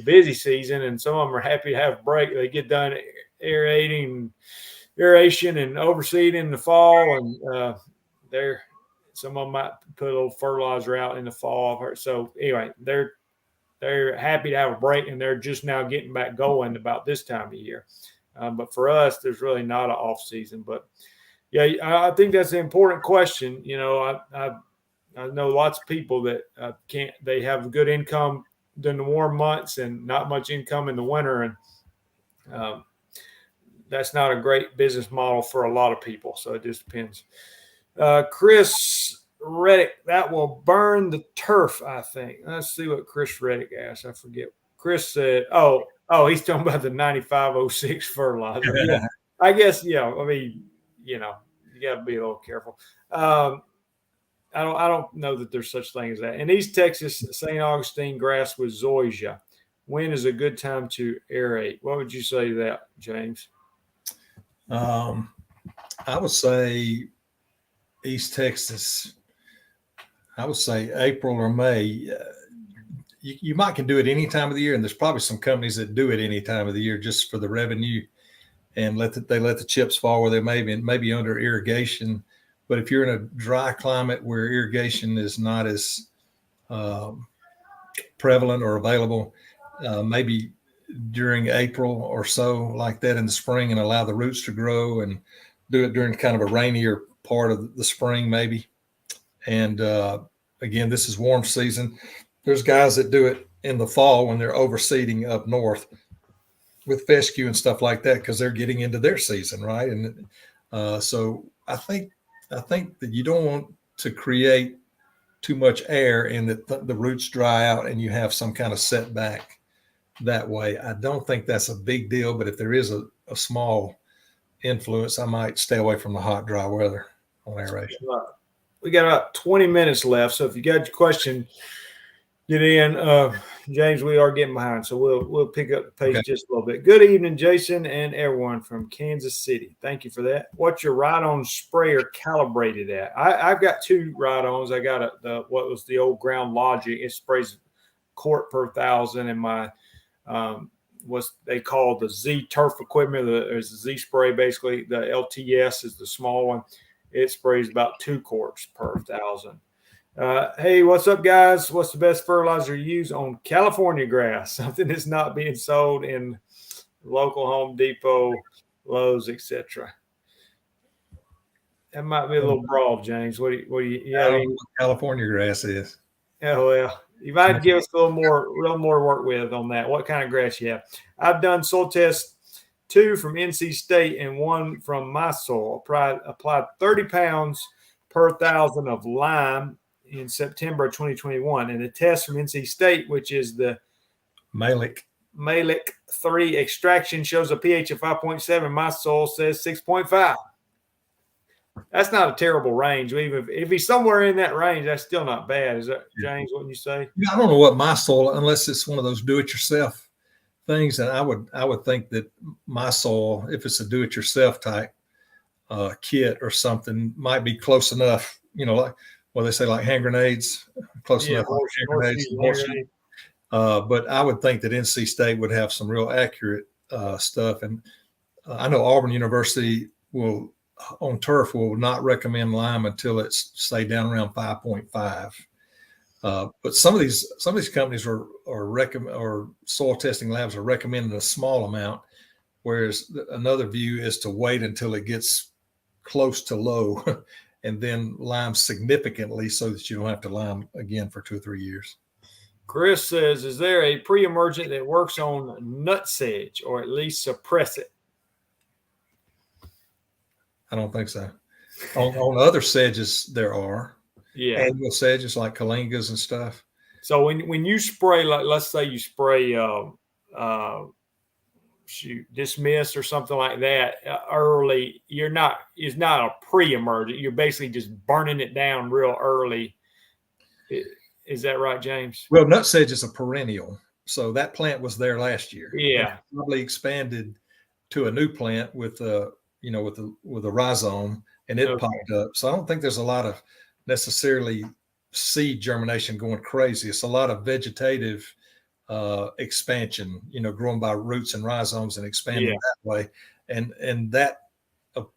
busy season. And some of them are happy to have a break. They get done aeration and overseeding in the fall. And some of them might put a little fertilizer out in the fall. So anyway, they're happy to have a break and they're just now getting back going about this time of year. But for us, there's really not an off season. But yeah, I think that's an important question. I know lots of people that they have good income during the warm months and not much income in the winter. And that's not a great business model for a lot of people. So it just depends. Chris Reddick, that will burn the turf, I think. Let's see what Chris Reddick asked. I forget. Chris said, oh, he's talking about the 9506 fertilizer. Yeah, I guess, you got to be a little careful. I don't know that there's such thing as that. In East Texas, St. Augustine grass with zoysia. When is a good time to aerate? What would you say to that, James? I would say East Texas. I would say April or May. You might can do it any time of the year, and there's probably some companies that do it any time of the year just for the revenue, and they let the chips fall where they maybe under irrigation. But if you're in a dry climate where irrigation is not as prevalent or available, maybe during April or so like that in the spring and allow the roots to grow and do it during kind of a rainier part of the spring maybe. And again, this is warm season. There's guys that do it in the fall when they're overseeding up north with fescue and stuff like that because they're getting into their season, right? And so I think that you don't want to create too much air and that the roots dry out and you have some kind of setback that way. I don't think that's a big deal, but if there is a small influence, I might stay away from the hot, dry weather on aeration. We got about 20 minutes left. So if you got your question, get in. James, we are getting behind, so we'll pick up the pace just a little bit. Good evening, Jason and everyone from Kansas City. Thank you for that. What's your ride-on sprayer calibrated at? I've got 2 ride-ons. I got what was the old Ground Logic. It sprays quart per thousand, and my what they call the Z turf equipment. There's the Z spray, basically. The LTS is the small one. It sprays about 2 quarts per thousand. Hey, what's up, guys? What's the best fertilizer you use on California grass? Something that's not being sold in local Home Depot, Lowe's, etc. That might be a little broad, James. What do you I don't know what California grass is. Yeah, well, you might give us a little more work with on that. What kind of grass you have? I've done soil tests, 2 from NC State and 1 from my soil. Applied 30 pounds per thousand of lime in September of 2021. And the test from NC State, which is the Malic 3 extraction, shows a pH of 5.7. My soil says 6.5. That's not a terrible range. Even if he's somewhere in that range, that's still not bad. Is that, James, what you say? I don't know what my soil, unless it's one of those do-it-yourself things. And I would think that my soil, if it's a do-it-yourself type kit or something, might be close enough. Like what they say, like hand grenades, close enough. Like hand grenades. But I would think that NC State would have some real accurate stuff. And I know Auburn University on turf will not recommend lime until it's say down around 5.5. But some of these companies or soil testing labs are recommending a small amount, whereas another view is to wait until it gets close to low and then lime significantly so that you don't have to lime again for 2 or 3 years. Chris says, is there a Preemergent that works on nutsedge or at least suppress it? I don't think so. On other sedges, there are. Yeah. Annual sedges like kalingas and stuff. So when you spray, like let's say you spray dismiss or something like that early, it's not a pre-emergent. You're basically just burning it down real early. Is that right, James? Well, nutsedge is a perennial. So that plant was there last year. Yeah. It probably expanded to a new plant with a rhizome, and it popped up. So I don't think there's a lot of necessarily seed germination going crazy. It's a lot of vegetative expansion, growing by roots and rhizomes and expanding that way. And that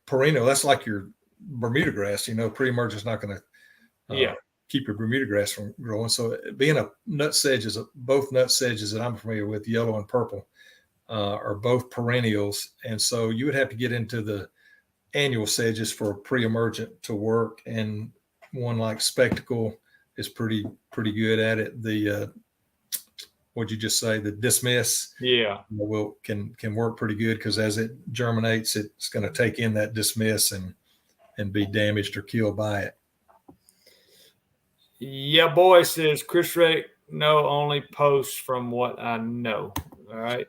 perennial, that's like your Bermuda grass. Preemergent is not going to keep your Bermuda grass from growing. So being a nutsedge both nutsedges that I'm familiar with, yellow and purple, are both perennials. And so you would have to get into the annual sedges for a Preemergent to work. And one like Spectacle is pretty good at it. The what'd you just say? The dismiss, can work pretty good because as it germinates, it's going to take in that dismiss and be damaged or killed by it. Yeah, boy, says Chris Reddick. No, only posts from what I know. All right.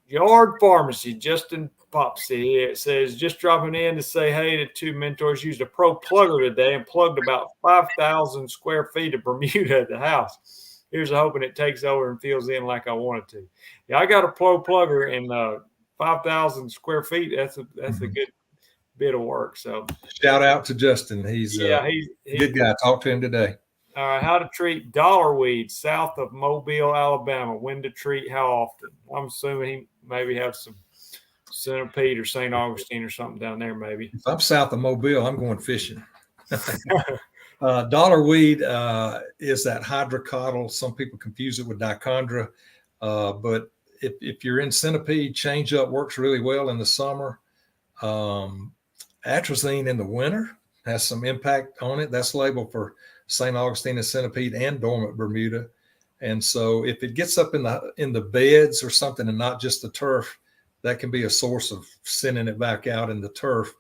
Yard Pharmacy, Justin Popsy. It says, just dropping in to say hey to 2 mentors. Used a Pro plugger today and plugged about 5,000 square feet of Bermuda at the house. Here's hoping it takes over and fills in like I want it to. Yeah, I got a Pro plugger in 5,000 square feet. That's a good bit of work. So shout out to Justin. He's a good guy. Talk to him today. All right, how to treat dollar weeds south of Mobile, Alabama. When to treat, how often? I'm assuming he maybe have some centipede or St. Augustine or something down there maybe. If I'm south of Mobile, I'm going fishing. Dollar weed is that hydrocotyl. Some people confuse it with dichondra. But if you're in centipede, change up works really well in the summer. Atrazine in the winter has some impact on it. That's labeled for St. Augustine and centipede and dormant Bermuda. And so if it gets up in the beds or something and not just the turf, that can be a source of sending it back out in the turf.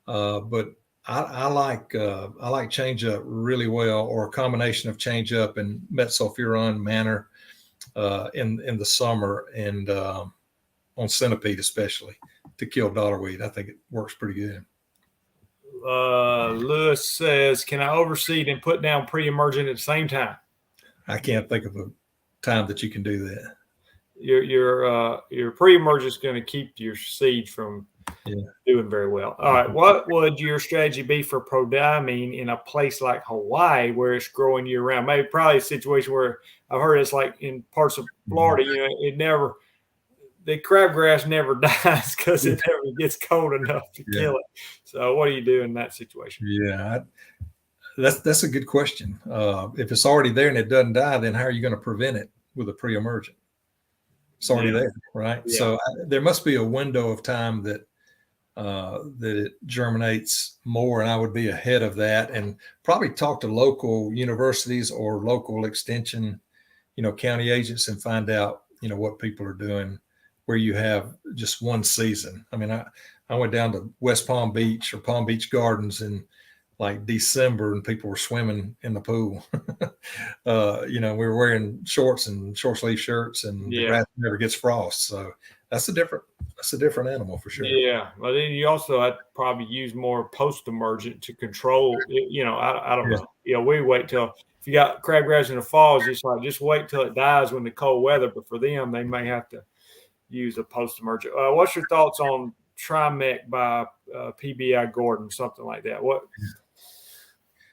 But I like change up really well, or a combination of change up and metsulfuron manner in the summer and on centipede especially to kill dollar weed. I think it works pretty good. Lewis says, can I overseed and put down Preemergent at the same time? I can't think of a time that you can do that. Your Preemergent is going to keep your seed from doing very well. All right. What would your strategy be for prodimine in a place like Hawaii where it's growing year round? Probably a situation where I've heard it's like in parts of Florida, the crabgrass never dies because it never gets cold enough to kill it. So what do you do in that situation? Yeah, that's a good question. If it's already there and it doesn't die, then how are you going to prevent it with a Preemergent? It's already there, right? Yeah. So there must be a window of time that it germinates more, and I would be ahead of that, and probably talk to local universities or local extension, county agents, and find out, what people are doing where you have just one season. I mean, I went down to West Palm Beach or Palm Beach Gardens in like December, and people were swimming in the pool. We were wearing shorts and short sleeve shirts, and the grass never gets frost. So that's a different animal for sure. Yeah. Well, then you also had to probably use more Postemergent to control it. I don't know. We wait till, if you got crabgrass in the fall, just wait till it dies when the cold weather. But for them, they may have to use a Postemergent. What's your thoughts on Trimec by PBI Gordon, something like that? What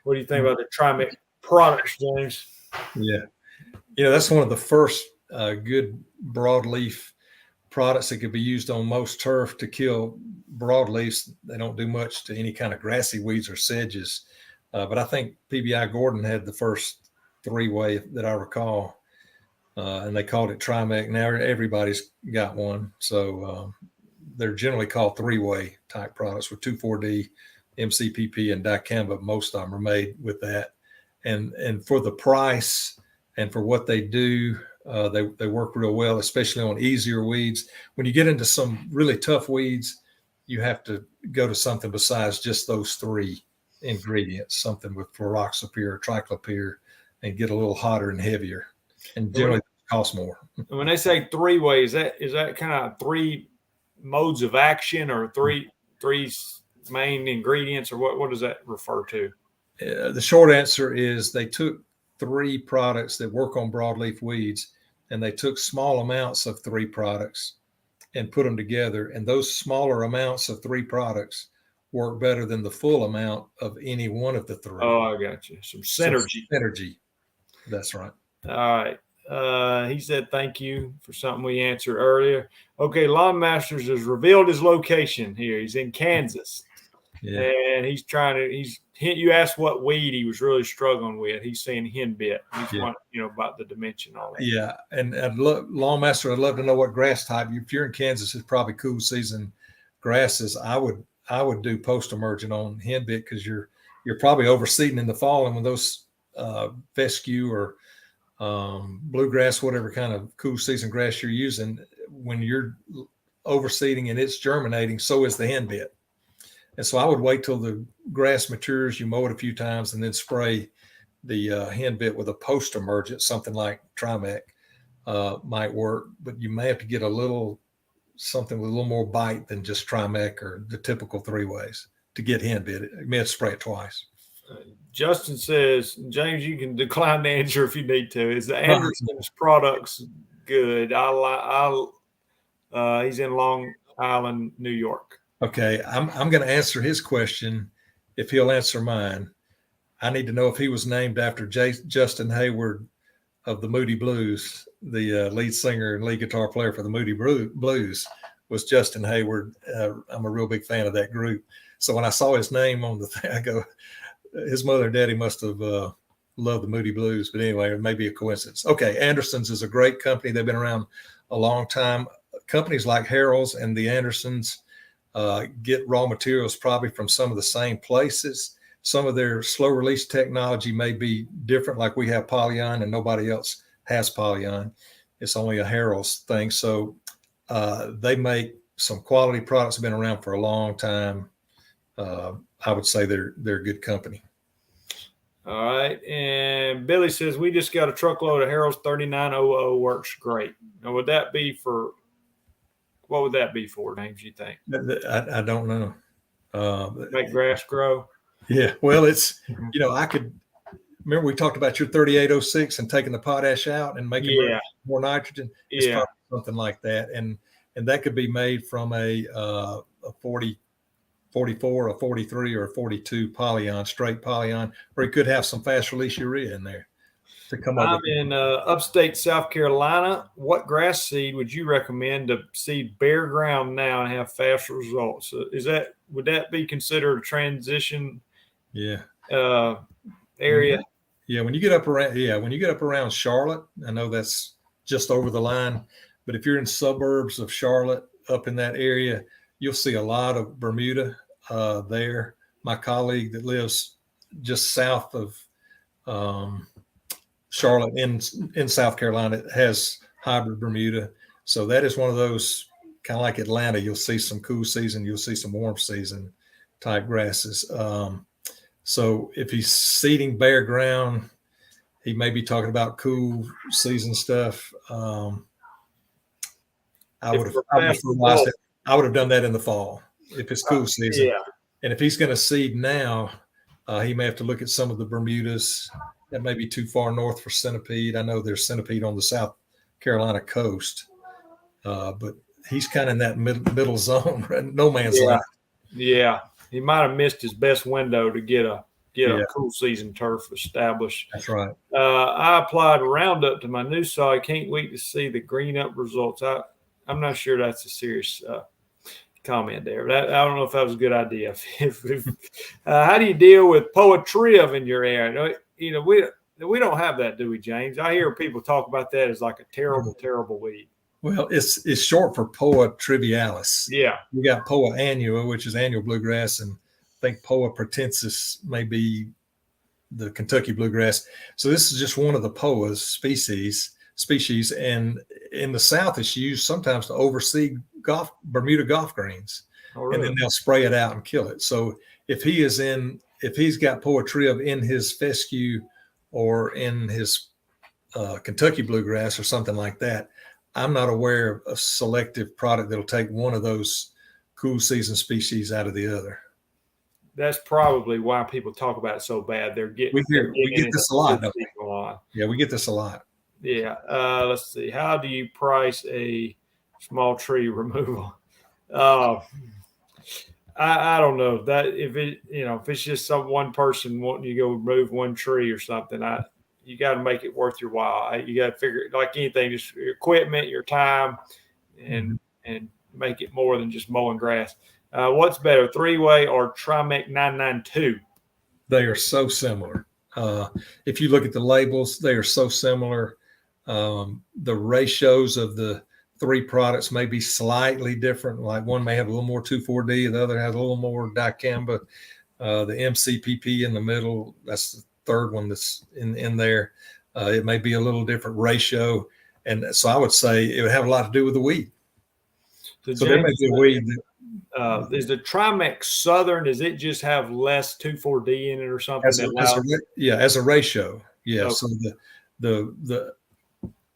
do you think about the Trimec products, James? Yeah. That's one of the first good broadleaf products that could be used on most turf to kill broadleafs. They don't do much to any kind of grassy weeds or sedges. But I think PBI Gordon had the first 3-way that I recall. And they called it Trimec. Now everybody's got one. So they're generally called 3-way type products with 2,4-D, MCPP, and dicamba. Most of them are made with that. And for the price and for what they do, they work real well, especially on easier weeds. When you get into some really tough weeds, you have to go to something besides just those 3 ingredients, something with fluroxapyr or triclopyr, and get a little hotter and heavier, and generally cost more. When they say 3-way, is that kind of 3 modes of action, or three main ingredients, or what does that refer to? The short answer is they took 3 products that work on broadleaf weeds, and they took small amounts of 3 products and put them together. And those smaller amounts of 3 products work better than the full amount of any one of the 3. Oh, I got you. Some synergy. Synergy. That's right. All right. He said, thank you for something we answered earlier. Okay. Lawn Masters has revealed his location here. He's in Kansas. Yeah. And you asked what weed he was really struggling with. He's saying henbit. He's wanting, about the dimension on that. Yeah. And Lawn Master, I'd love to know what grass type. If you're in Kansas, it's probably cool season grasses. I would do Postemergent on henbit, because you're probably overseeding in the fall. And when those fescue or bluegrass, whatever kind of cool season grass you're using, when you're overseeding and it's germinating, so is the henbit. And so I would wait till the grass matures, you mow it a few times, and then spray the henbit with a Postemergent, something like Trimec might work. But you may have to get something with a little more bite than just Trimec or the typical 3-ways to get henbit. You may have to spray it twice. Justin says, James, you can decline the answer if you need to. Is the Anderson's products good? He's in Long Island, New York. Okay, I'm going to answer his question if he'll answer mine. I need to know if he was named after Justin Hayward of the Moody Blues. The lead singer and lead guitar player for the Moody Blues was Justin Hayward. I'm a real big fan of that group. So when I saw his name on the thing, I go, his mother and daddy must have loved the Moody Blues. But anyway, it may be a coincidence. Okay, Anderson's is a great company. They've been around a long time. Companies like Harrells and the Andersons get raw materials probably from some of the same places. Some of their slow release technology may be different, like we have polyon and nobody else has polyon. It's only a Harrells thing. So they make some quality products, have been around for a long time. I would say they're a good company. All right. And Billy says, we just got a truckload of Harrells 3900, works great. Now, what would that be for, James, you think? I don't know. Make grass grow? Yeah. Well, it's, I could remember we talked about your 3806 and taking the potash out and making more nitrogen. It's probably something like that. And that could be made from a 40, 44, a 43, or a 42 polyon, straight polyon, or it could have some fast release urea in there. to come up I'm with. in upstate South Carolina. What grass seed would you recommend to seed bare ground now and have fast results? Would that be considered a transition Yeah. area? When you get up around Charlotte, I know that's just over the line, but if you're in suburbs of Charlotte, up in that area, you'll see a lot of bermuda there. My colleague that lives just south of Charlotte in South Carolina has hybrid bermuda. So that is one of those, kind of like Atlanta. You'll see some cool season, you'll see some warm season type grasses. So if he's seeding bare ground, he may be talking about cool season stuff. I would have done that in the fall if it's cool season. Yeah. And if he's going to seed now, he may have to look at some of the Bermudas that may be too far north for centipede. I know there's centipede on the South Carolina coast, but he's kind of in that middle zone, no man's land. Yeah, he might have missed his best window to get a cool season turf established. That's right. I applied Roundup to my new soil. I can't wait to see the green up results. I'm not sure that's a serious comment there. I don't know if that was a good idea. How do you deal with Poetriv in your area? We don't have that, do we, James? I hear people talk about that as like a terrible weed. Well, it's short for Poa trivialis. Yeah. You got Poa annua, which is annual bluegrass, and I think Poa pratensis may be the Kentucky bluegrass. So this is just one of the Poas species. And in the South, it's used sometimes to overseed Bermuda golf greens. Oh, really? And then they'll spray it out and kill it. So if he's got Poetriv in his fescue or in his Kentucky bluegrass or something like that, I'm not aware of a selective product that'll take one of those cool season species out of the other. That's probably why people talk about it so bad. We get this a lot. Yeah, we get this a lot. Yeah. Let's see. How do you price a small tree removal? I don't know that if it's just one person wanting you to go remove one tree or something, you got to make it worth your while. You got to figure, like anything, just your equipment, your time, and make it more than just mowing grass. What's better, 3-way or Trimec 992? They are so similar. If you look at the labels, they are so similar. The ratios of the three products may be slightly different. Like one may have a little more 2,4-D, the other has a little more dicamba. The MCPP in the middle, that's the third one that's in there. It may be a little different ratio. And so I would say it would have a lot to do with the weed. So there may be a weed is the Trimec Southern, does it just have less 2,4-D in it or something? As a ratio. Yeah. Okay. So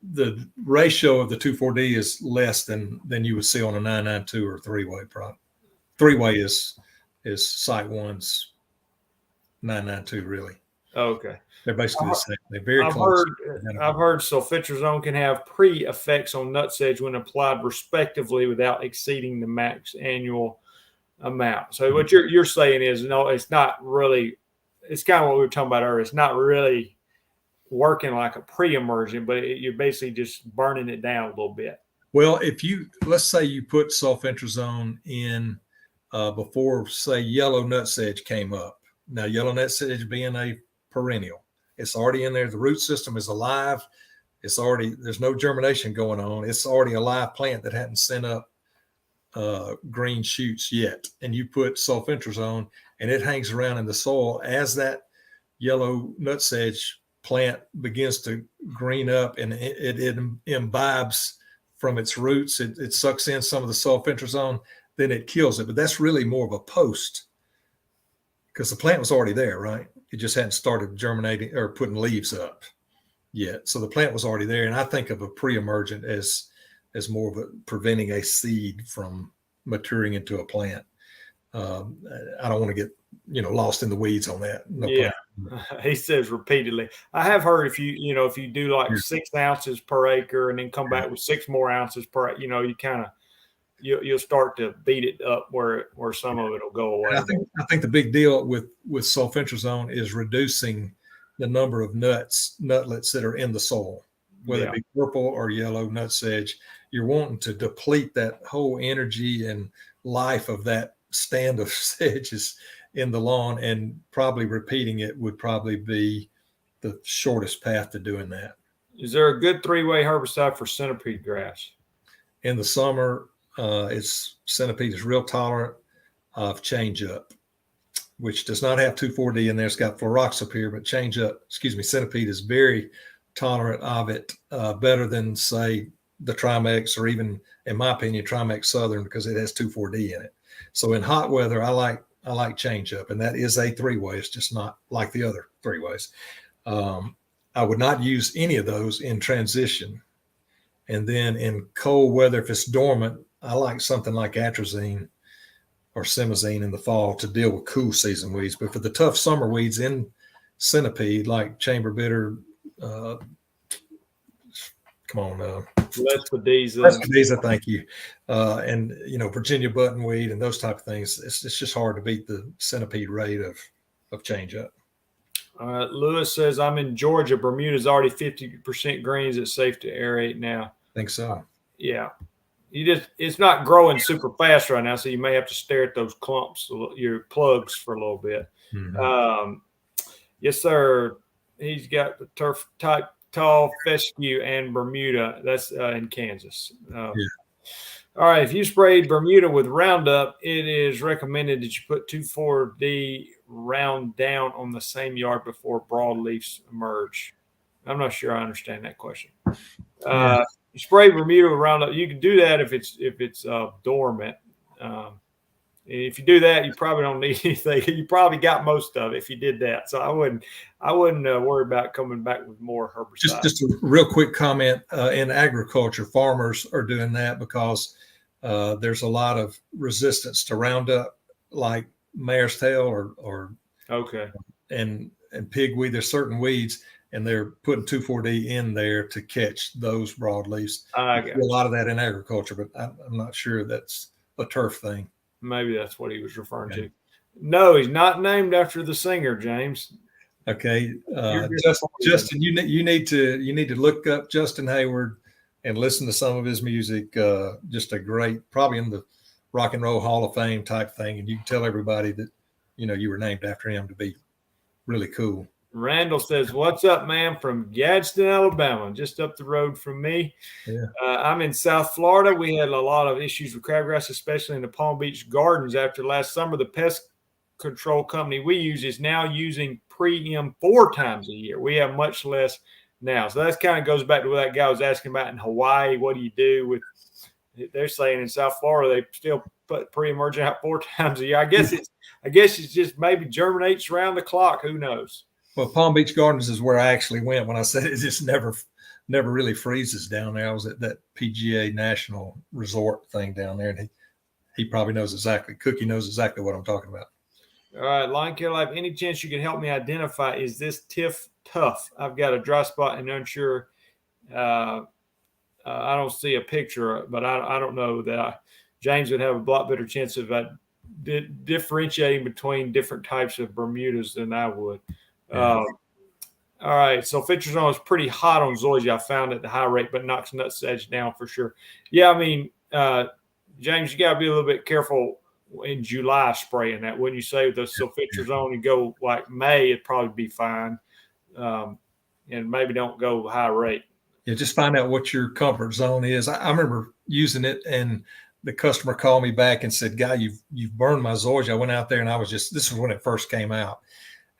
the ratio of the 2,4-D is less than you would see on a 992 or 3-way product. 3-way is Site 1's 992 really. Okay. They're basically the same. They're very close. I've heard sulfentrazone can have pre-effects on nutsedge when applied respectively without exceeding the max annual amount. So what you're saying is, no, it's not really, it's kind of what we were talking about earlier. It's not really working like a pre-emergent, but you're basically just burning it down a little bit. Well, let's say you put sulfentrazone in before, say, yellow nutsedge came up. Now, yellow nutsedge being a perennial, it's already in there. The root system is alive. There's no germination going on. It's already a live plant that hadn't sent up green shoots yet. And you put sulfentrazone and it hangs around in the soil as that yellow nutsedge plant begins to green up and it imbibes from its roots. It sucks in some of the sulfentrazone, then it kills it. But that's really more of a post because the plant was already there, right? It just hadn't started germinating or putting leaves up yet. So the plant was already there. And I think of a pre-emergent as more of a preventing a seed from maturing into a plant. I don't want to get, lost in the weeds on that. No yeah. He says repeatedly. I have heard if you do like 6 ounces per acre and then come back with 6 more ounces per, you kind of, you'll start to beat it up where some of it will go away. I think the big deal with sulfentrazone is reducing the number of nutlets that are in the soil, whether it be purple or yellow nutsedge. You're wanting to deplete that whole energy and life of that stand of sedges in the lawn, and probably repeating it would probably be the shortest path to doing that. Is there a good 3-way herbicide for centipede grass? In the summer, centipede is real tolerant of change up, which does not have 2,4-D in there. It's got fluroxapyr, but centipede is very tolerant of it, better than, say, the Trimex, or even, in my opinion, Trimex Southern, because it has 2,4-D in it. So in hot weather, I like change up, and that is a 3-way. It's just not like the other 3-ways. I would not use any of those in transition. And then in cold weather, if it's dormant, I like something like atrazine or simazine in the fall to deal with cool season weeds. But for the tough summer weeds in centipede, like chamber bitter, Lespedeza, thank you, and Virginia buttonweed and those type of things, it's just hard to beat the centipede rate of change up. Lewis says, I'm in Georgia. Bermuda's already 50% green. Is it safe to aerate now? I think so. Yeah. It's not growing super fast right now, so you may have to stare at those clumps, your plugs, for a little bit. Mm-hmm. Yes, sir. He's got the turf type tall fescue and Bermuda. That's in Kansas. Yeah. All right. If you sprayed Bermuda with Roundup, it is recommended that you put 2,4-D round down on the same yard before broadleafs emerge. I'm not sure I understand that question. You spray Bermuda with Roundup. You can do that if it's dormant. If you do that, you probably don't need anything. You probably got most of it if you did that. So I wouldn't worry about coming back with more herbicide. Just a real quick comment. In agriculture, farmers are doing that because there's a lot of resistance to Roundup, like mare's tail or and pigweed. There's certain weeds, and they're putting 2,4-D in there to catch those broadleafs. A lot of that in agriculture, but I'm not sure that's a turf thing. Maybe that's what he was referring to. No, he's not named after the singer, James. Okay, Justin, you need to look up Justin Hayward and listen to some of his music. Just a great, probably in the Rock and Roll Hall of Fame type thing, and you can tell everybody that you were named after him to be really cool. Randall says, "What's up, man? From Gadsden, Alabama, just up the road from me. Yeah. I'm in South Florida. We had a lot of issues with crabgrass, especially in the Palm Beach gardens after last summer. The pest control company we use is now using Preem 4 times a year. We have much less now. So that kind of goes back to what that guy was asking about in Hawaii. What do you do with? They're saying in South Florida they still put Preemergent out 4 times a year. I guess it's just maybe germinates around the clock. Who knows?" Well, Palm Beach Gardens is where I actually went when I said it just never really freezes down there. I was at that PGA National Resort thing down there, and he probably knows exactly. Cookie knows exactly what I'm talking about. All right, Line Kill Life, any chance you can help me identify, is this tiff tough? I've got a dry spot and unsure. I don't see a picture, but I don't know that James would have a lot better chance of differentiating between different types of Bermudas than I would. All right, so Fitrazone is pretty hot on zoysia. I found at the high rate, but knocks nutsedge down for sure. Yeah, I mean, James, you got to be a little bit careful in July spraying that. Wouldn't you say with the sulfitrazone, you go like May, it'd probably be fine, and maybe don't go high rate. Yeah, just find out what your comfort zone is. I remember using it, and the customer called me back and said, "Guy, you've burned my zoysia." I went out there, and this was when it first came out.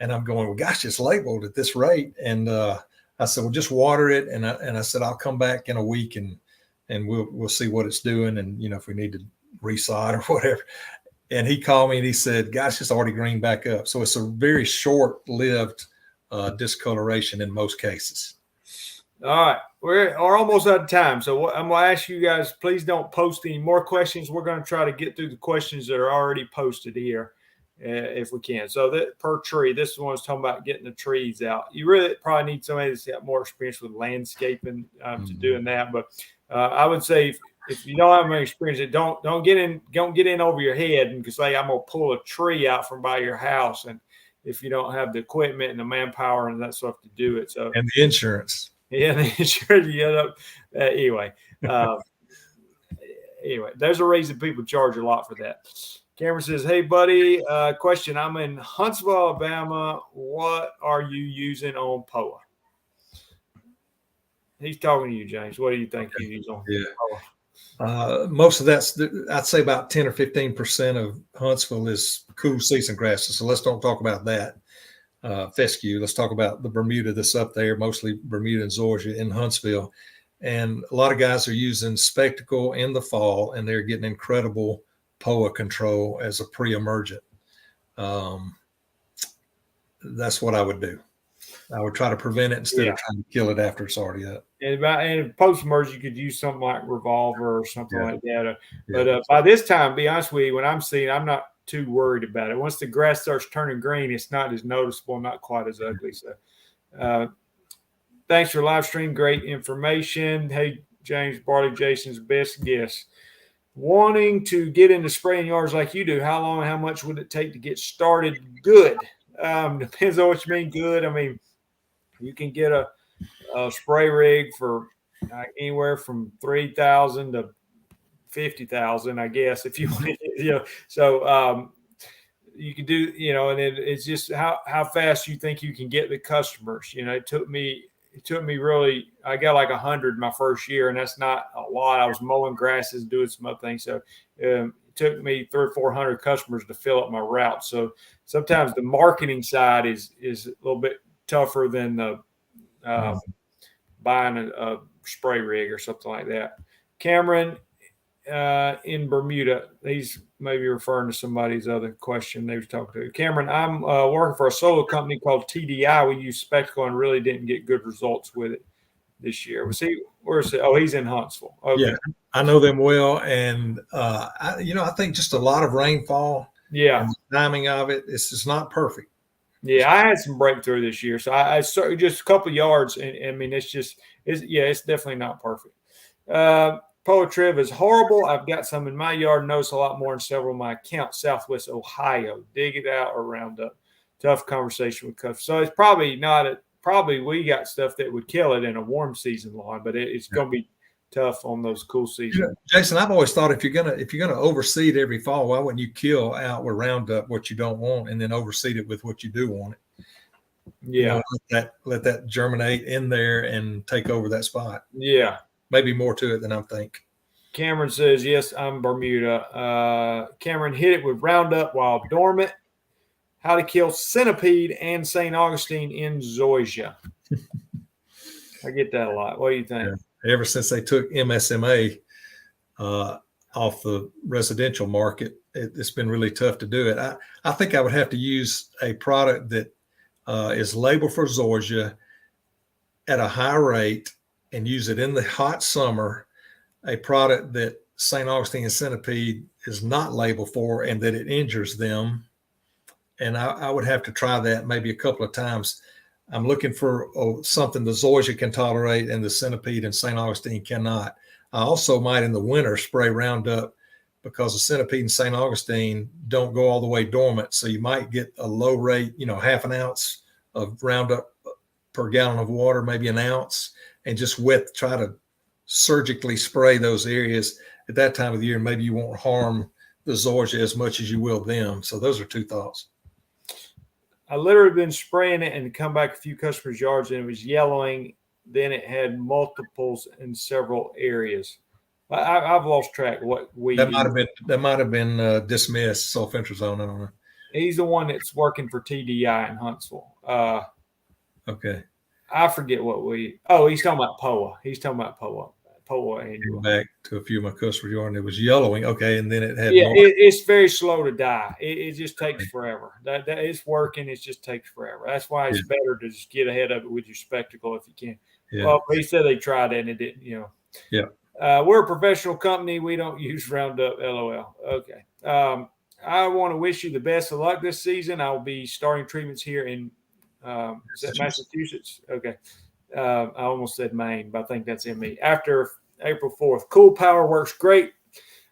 And I'm going, well, gosh, it's labeled at this rate. And I said, well, just water it. And I said, I'll come back in a week and we'll see what it's doing. And, if we need to resod or whatever. And he called me and he said, gosh, it's already green back up. So it's a very short-lived discoloration in most cases. All right. We're almost out of time. So I'm going to ask you guys, please don't post any more questions. We're going to try to get through the questions that are already posted here. If we can. So that per tree, this one's talking about getting the trees out. You really probably need somebody that's got more experience with landscaping to doing that. But I would say if you don't have any experience, don't get in over your head and say, I'm going to pull a tree out from by your house. And if you don't have the equipment and the manpower and that stuff to do it. So, and the insurance. Yeah, the insurance. You end up anyway. Anyway, there's a reason people charge a lot for that. Cameron says, "Hey, buddy, question. I'm in Huntsville, Alabama. What are you using on POA?" He's talking to you, James. What do you think you use on POA? Most of that's, I'd say about 10 or 15% of Huntsville is cool season grasses. So let's don't talk about that. Fescue. Let's talk about the Bermuda that's up there, mostly Bermuda and Zoysia in Huntsville. And a lot of guys are using Spectacle in the fall, and they're getting incredible POA control as a pre-emergent. That's what I would do. I would try to prevent it instead of trying to kill it after it's already up. And post-emergent, you could use something like Revolver or something like that. But by this time, be honest with you, when I'm seeing, I'm not too worried about it. Once the grass starts turning green, it's not as noticeable, not quite as ugly. So thanks for live stream. Great information. Hey, James Bartley, Jason's best guess. Wanting to get into spraying yards like you do, how long, how much would it take to get started good? Depends on what you mean good. I mean, you can get a spray rig for anywhere from $3,000 to $50,000, I guess, if you want. So you can do, and it's just how fast you think you can get the customers. It took me really, I got like 100 my first year, and that's not a lot. I was mowing grasses, doing some other things. So it took me 300 or 400 customers to fill up my route. So sometimes the marketing side is a little bit tougher than the buying a spray rig or something like that. Cameron in Bermuda, he's maybe referring to somebody's other question they was talking to. Cameron, I'm working for a solar company called TDI. We use Spectacle and really didn't get good results with it this year. Where's he? Oh, he's in Huntsville. Okay. Yeah, I know them well, and I think just a lot of rainfall. Yeah, and the timing of it, it's just not perfect. Yeah, I had some breakthrough this year, so I just a couple yards, and I mean it's definitely not perfect. POA is horrible. I've got some in my yard. Notice a lot more in several of my accounts. Southwest Ohio. Dig it out or round up. Tough conversation with customers. So it's probably not probably we got stuff that would kill it in a warm season lawn, but it's going to be tough on those cool seasons. Jason, I've always thought if you're gonna overseed every fall, why wouldn't you kill out with Roundup what you don't want and then overseed it with what you do want it? Yeah, let that germinate in there and take over that spot. Yeah, maybe more to it than I think. Cameron says, yes, I'm Bermuda. Cameron hit it with Roundup while dormant. How to kill centipede and St. Augustine in Zoysia. I get that a lot. What do you think? Yeah. Ever since they took MSMA off the residential market, it's been really tough to do it. I think I would have to use a product that is labeled for Zoysia at a high rate and use it in the hot summer, a product that St. Augustine and centipede is not labeled for and that it injures them. And I would have to try that maybe a couple of times. I'm looking for something the Zoysia can tolerate and the centipede and St. Augustine cannot. I also might in the winter spray Roundup because the centipede and St. Augustine don't go all the way dormant. So you might get a low rate, half an ounce of Roundup per gallon of water, maybe an ounce, and just try to surgically spray those areas at that time of the year. Maybe you won't harm the Zoysia as much as you will them. So those are two thoughts. I literally been spraying it and come back a few customers' yards and it was yellowing. Then it had multiples in several areas. I've lost track of what we. That might have been dismissed. Sulfentrazone. I don't know. He's the one that's working for TDI in Huntsville. Okay. I forget what we. Oh, he's talking about POA. He's talking about POA. POA annual. Back to a few of my customers' yard and it was yellowing. Okay, and then it had. Yeah, it's very slow to die. It just takes forever. That it's working. It just takes forever. That's why it's better to just get ahead of it with your Spectacle if you can. Yeah. Well, he said they tried it and it didn't. Yeah. We're a professional company. We don't use Roundup. LOL. Okay. I want to wish you the best of luck this season. I'll be starting treatments here in is that Massachusetts? Okay. I almost said Maine, but I think that's ME. After April 4th. Cool Power works great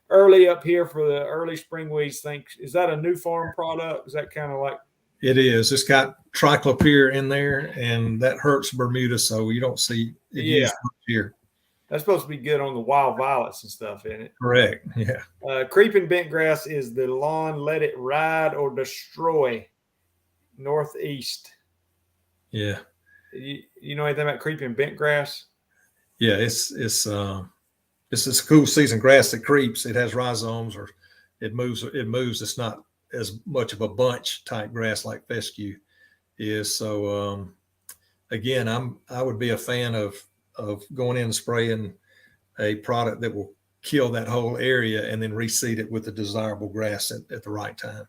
early up here for the early spring weeds. Is that a new farm product? Is that kind of like It is. It's got triclopyr in there, and that hurts Bermuda, so you don't see it used much here. That's supposed to be good on the wild violets and stuff, isn't it? Correct. Yeah. Creeping bent grass is the lawn. Let it ride or destroy. Northeast. Yeah. You know anything about creeping bent grass? Yeah. It's a cool season grass that creeps. It has rhizomes, or it moves. It's not as much of a bunch type grass like fescue is. So again, I would be a fan of going in and spraying a product that will kill that whole area and then reseed it with the desirable grass at the right time.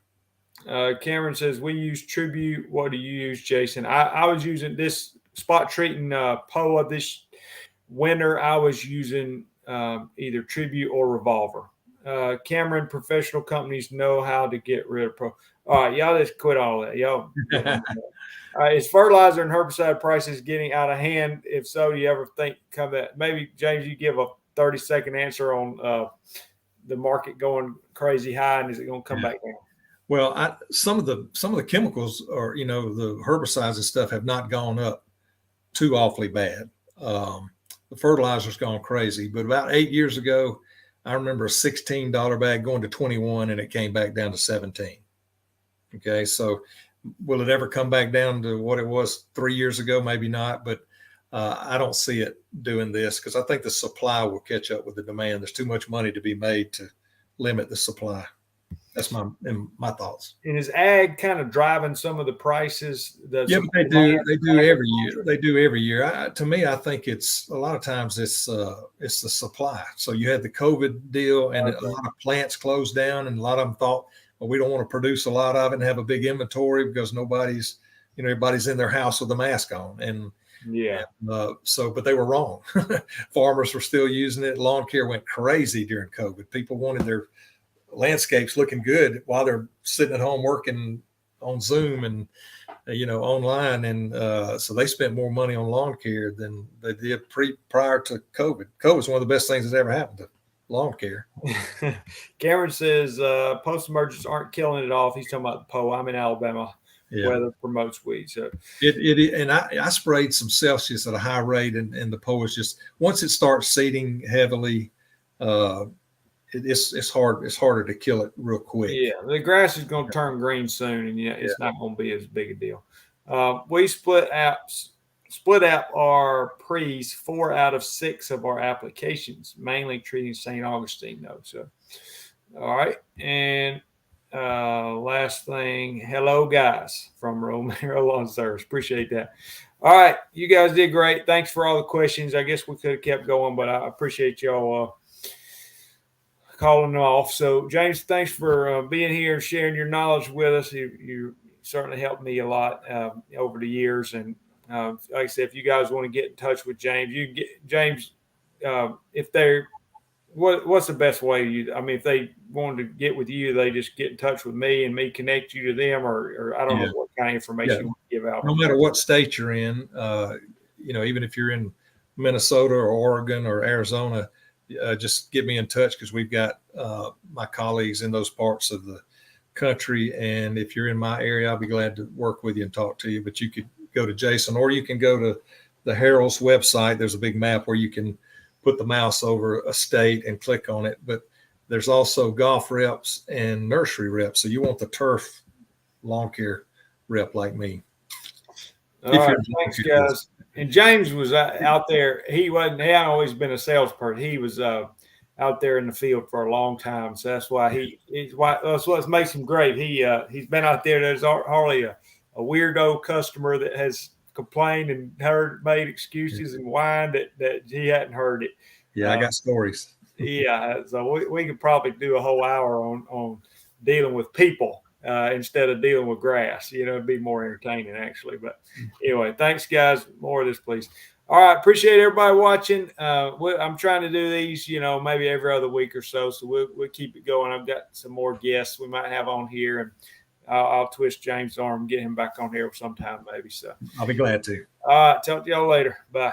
Cameron says we use Tribute. What do you use, Jason? I was using this spot treating POA this winter. I was using either Tribute or Revolver. Cameron, professional companies know how to get rid of All right, y'all just quit all that. Y'all. Is fertilizer and herbicide prices getting out of hand? If so, do you ever think that? Maybe, James, you give a 30-second answer on the market going crazy high, and is it going to come back down? Well, some of the chemicals, or the herbicides and stuff, have not gone up too awfully bad. The fertilizer's gone crazy, but about 8 years ago, I remember a $16 bag going to 21, and it came back down to 17. Okay, so will it ever come back down to what it was 3 years ago? Maybe not, but I don't see it doing this, because I think the supply will catch up with the demand. There's too much money to be made to limit the supply. That's my thoughts. And is ag kind of driving some of the prices? Yeah, but they do every year. They do every year. To me, I think it's a lot of times it's the supply. So you had the COVID deal, and a lot of plants closed down, and a lot of them thought, well, we don't want to produce a lot of it and have a big inventory because everybody's in their house with a mask on. And but they were wrong. Farmers were still using it. Lawn care went crazy during COVID. People wanted their landscapes looking good while they're sitting at home working on Zoom and online, and so they spent more money on lawn care than they did prior to COVID. COVID is one of the best things that's ever happened to lawn care. Cameron says Postemergents aren't killing it off. He's talking about the PO. I'm in Alabama. Yeah. Weather promotes weeds. So and I sprayed some Celsius at a high rate, and the PO is just, once it starts seeding heavily, it's harder to kill it real quick. Yeah, the grass is going to turn green soon, and it's not going to be as big a deal. We split out our pre's 4 out of 6 of our applications, mainly treating St. Augustine though. So, all right, and last thing, hello guys from Romero Lawn Service. Appreciate that. All right, you guys did great. Thanks for all the questions. I guess we could have kept going, but I appreciate y'all calling off. So, James, thanks for being here and sharing your knowledge with us. You certainly helped me a lot over the years. And like I said, if you guys want to get in touch with James, you can get James. If they're what's the best way? If they wanted to get with you, they just get in touch with me and me connect you to them, or I don't know what kind of information you want to give out. No matter what state you're in, even if you're in Minnesota or Oregon or Arizona, just get me in touch, because we've got my colleagues in those parts of the country. And if you're in my area, I'll be glad to work with you and talk to you. But you could go to Jason, or you can go to the Harrells website. There's a big map where you can put the mouse over a state and click on it. But there's also golf reps and nursery reps. So you want the turf lawn care rep like me. All right, thanks, guys. And James was out there. He hadn't always been a salesperson. He was out there in the field for a long time. So that's why that's what makes him great. He's been out there. There's hardly a weirdo customer that has complained and made excuses and whined that he hadn't heard it. Yeah, I got stories. Yeah, so we could probably do a whole hour on dealing with people instead of dealing with grass. It'd be more entertaining actually. But anyway, thanks guys. More of this, please. All right, appreciate everybody watching. I'm trying to do these, maybe every other week or so. So we'll keep it going. I've got some more guests we might have on here, and I'll twist James' arm and get him back on here sometime maybe. So I'll be glad to. All right, talk to y'all later. Bye.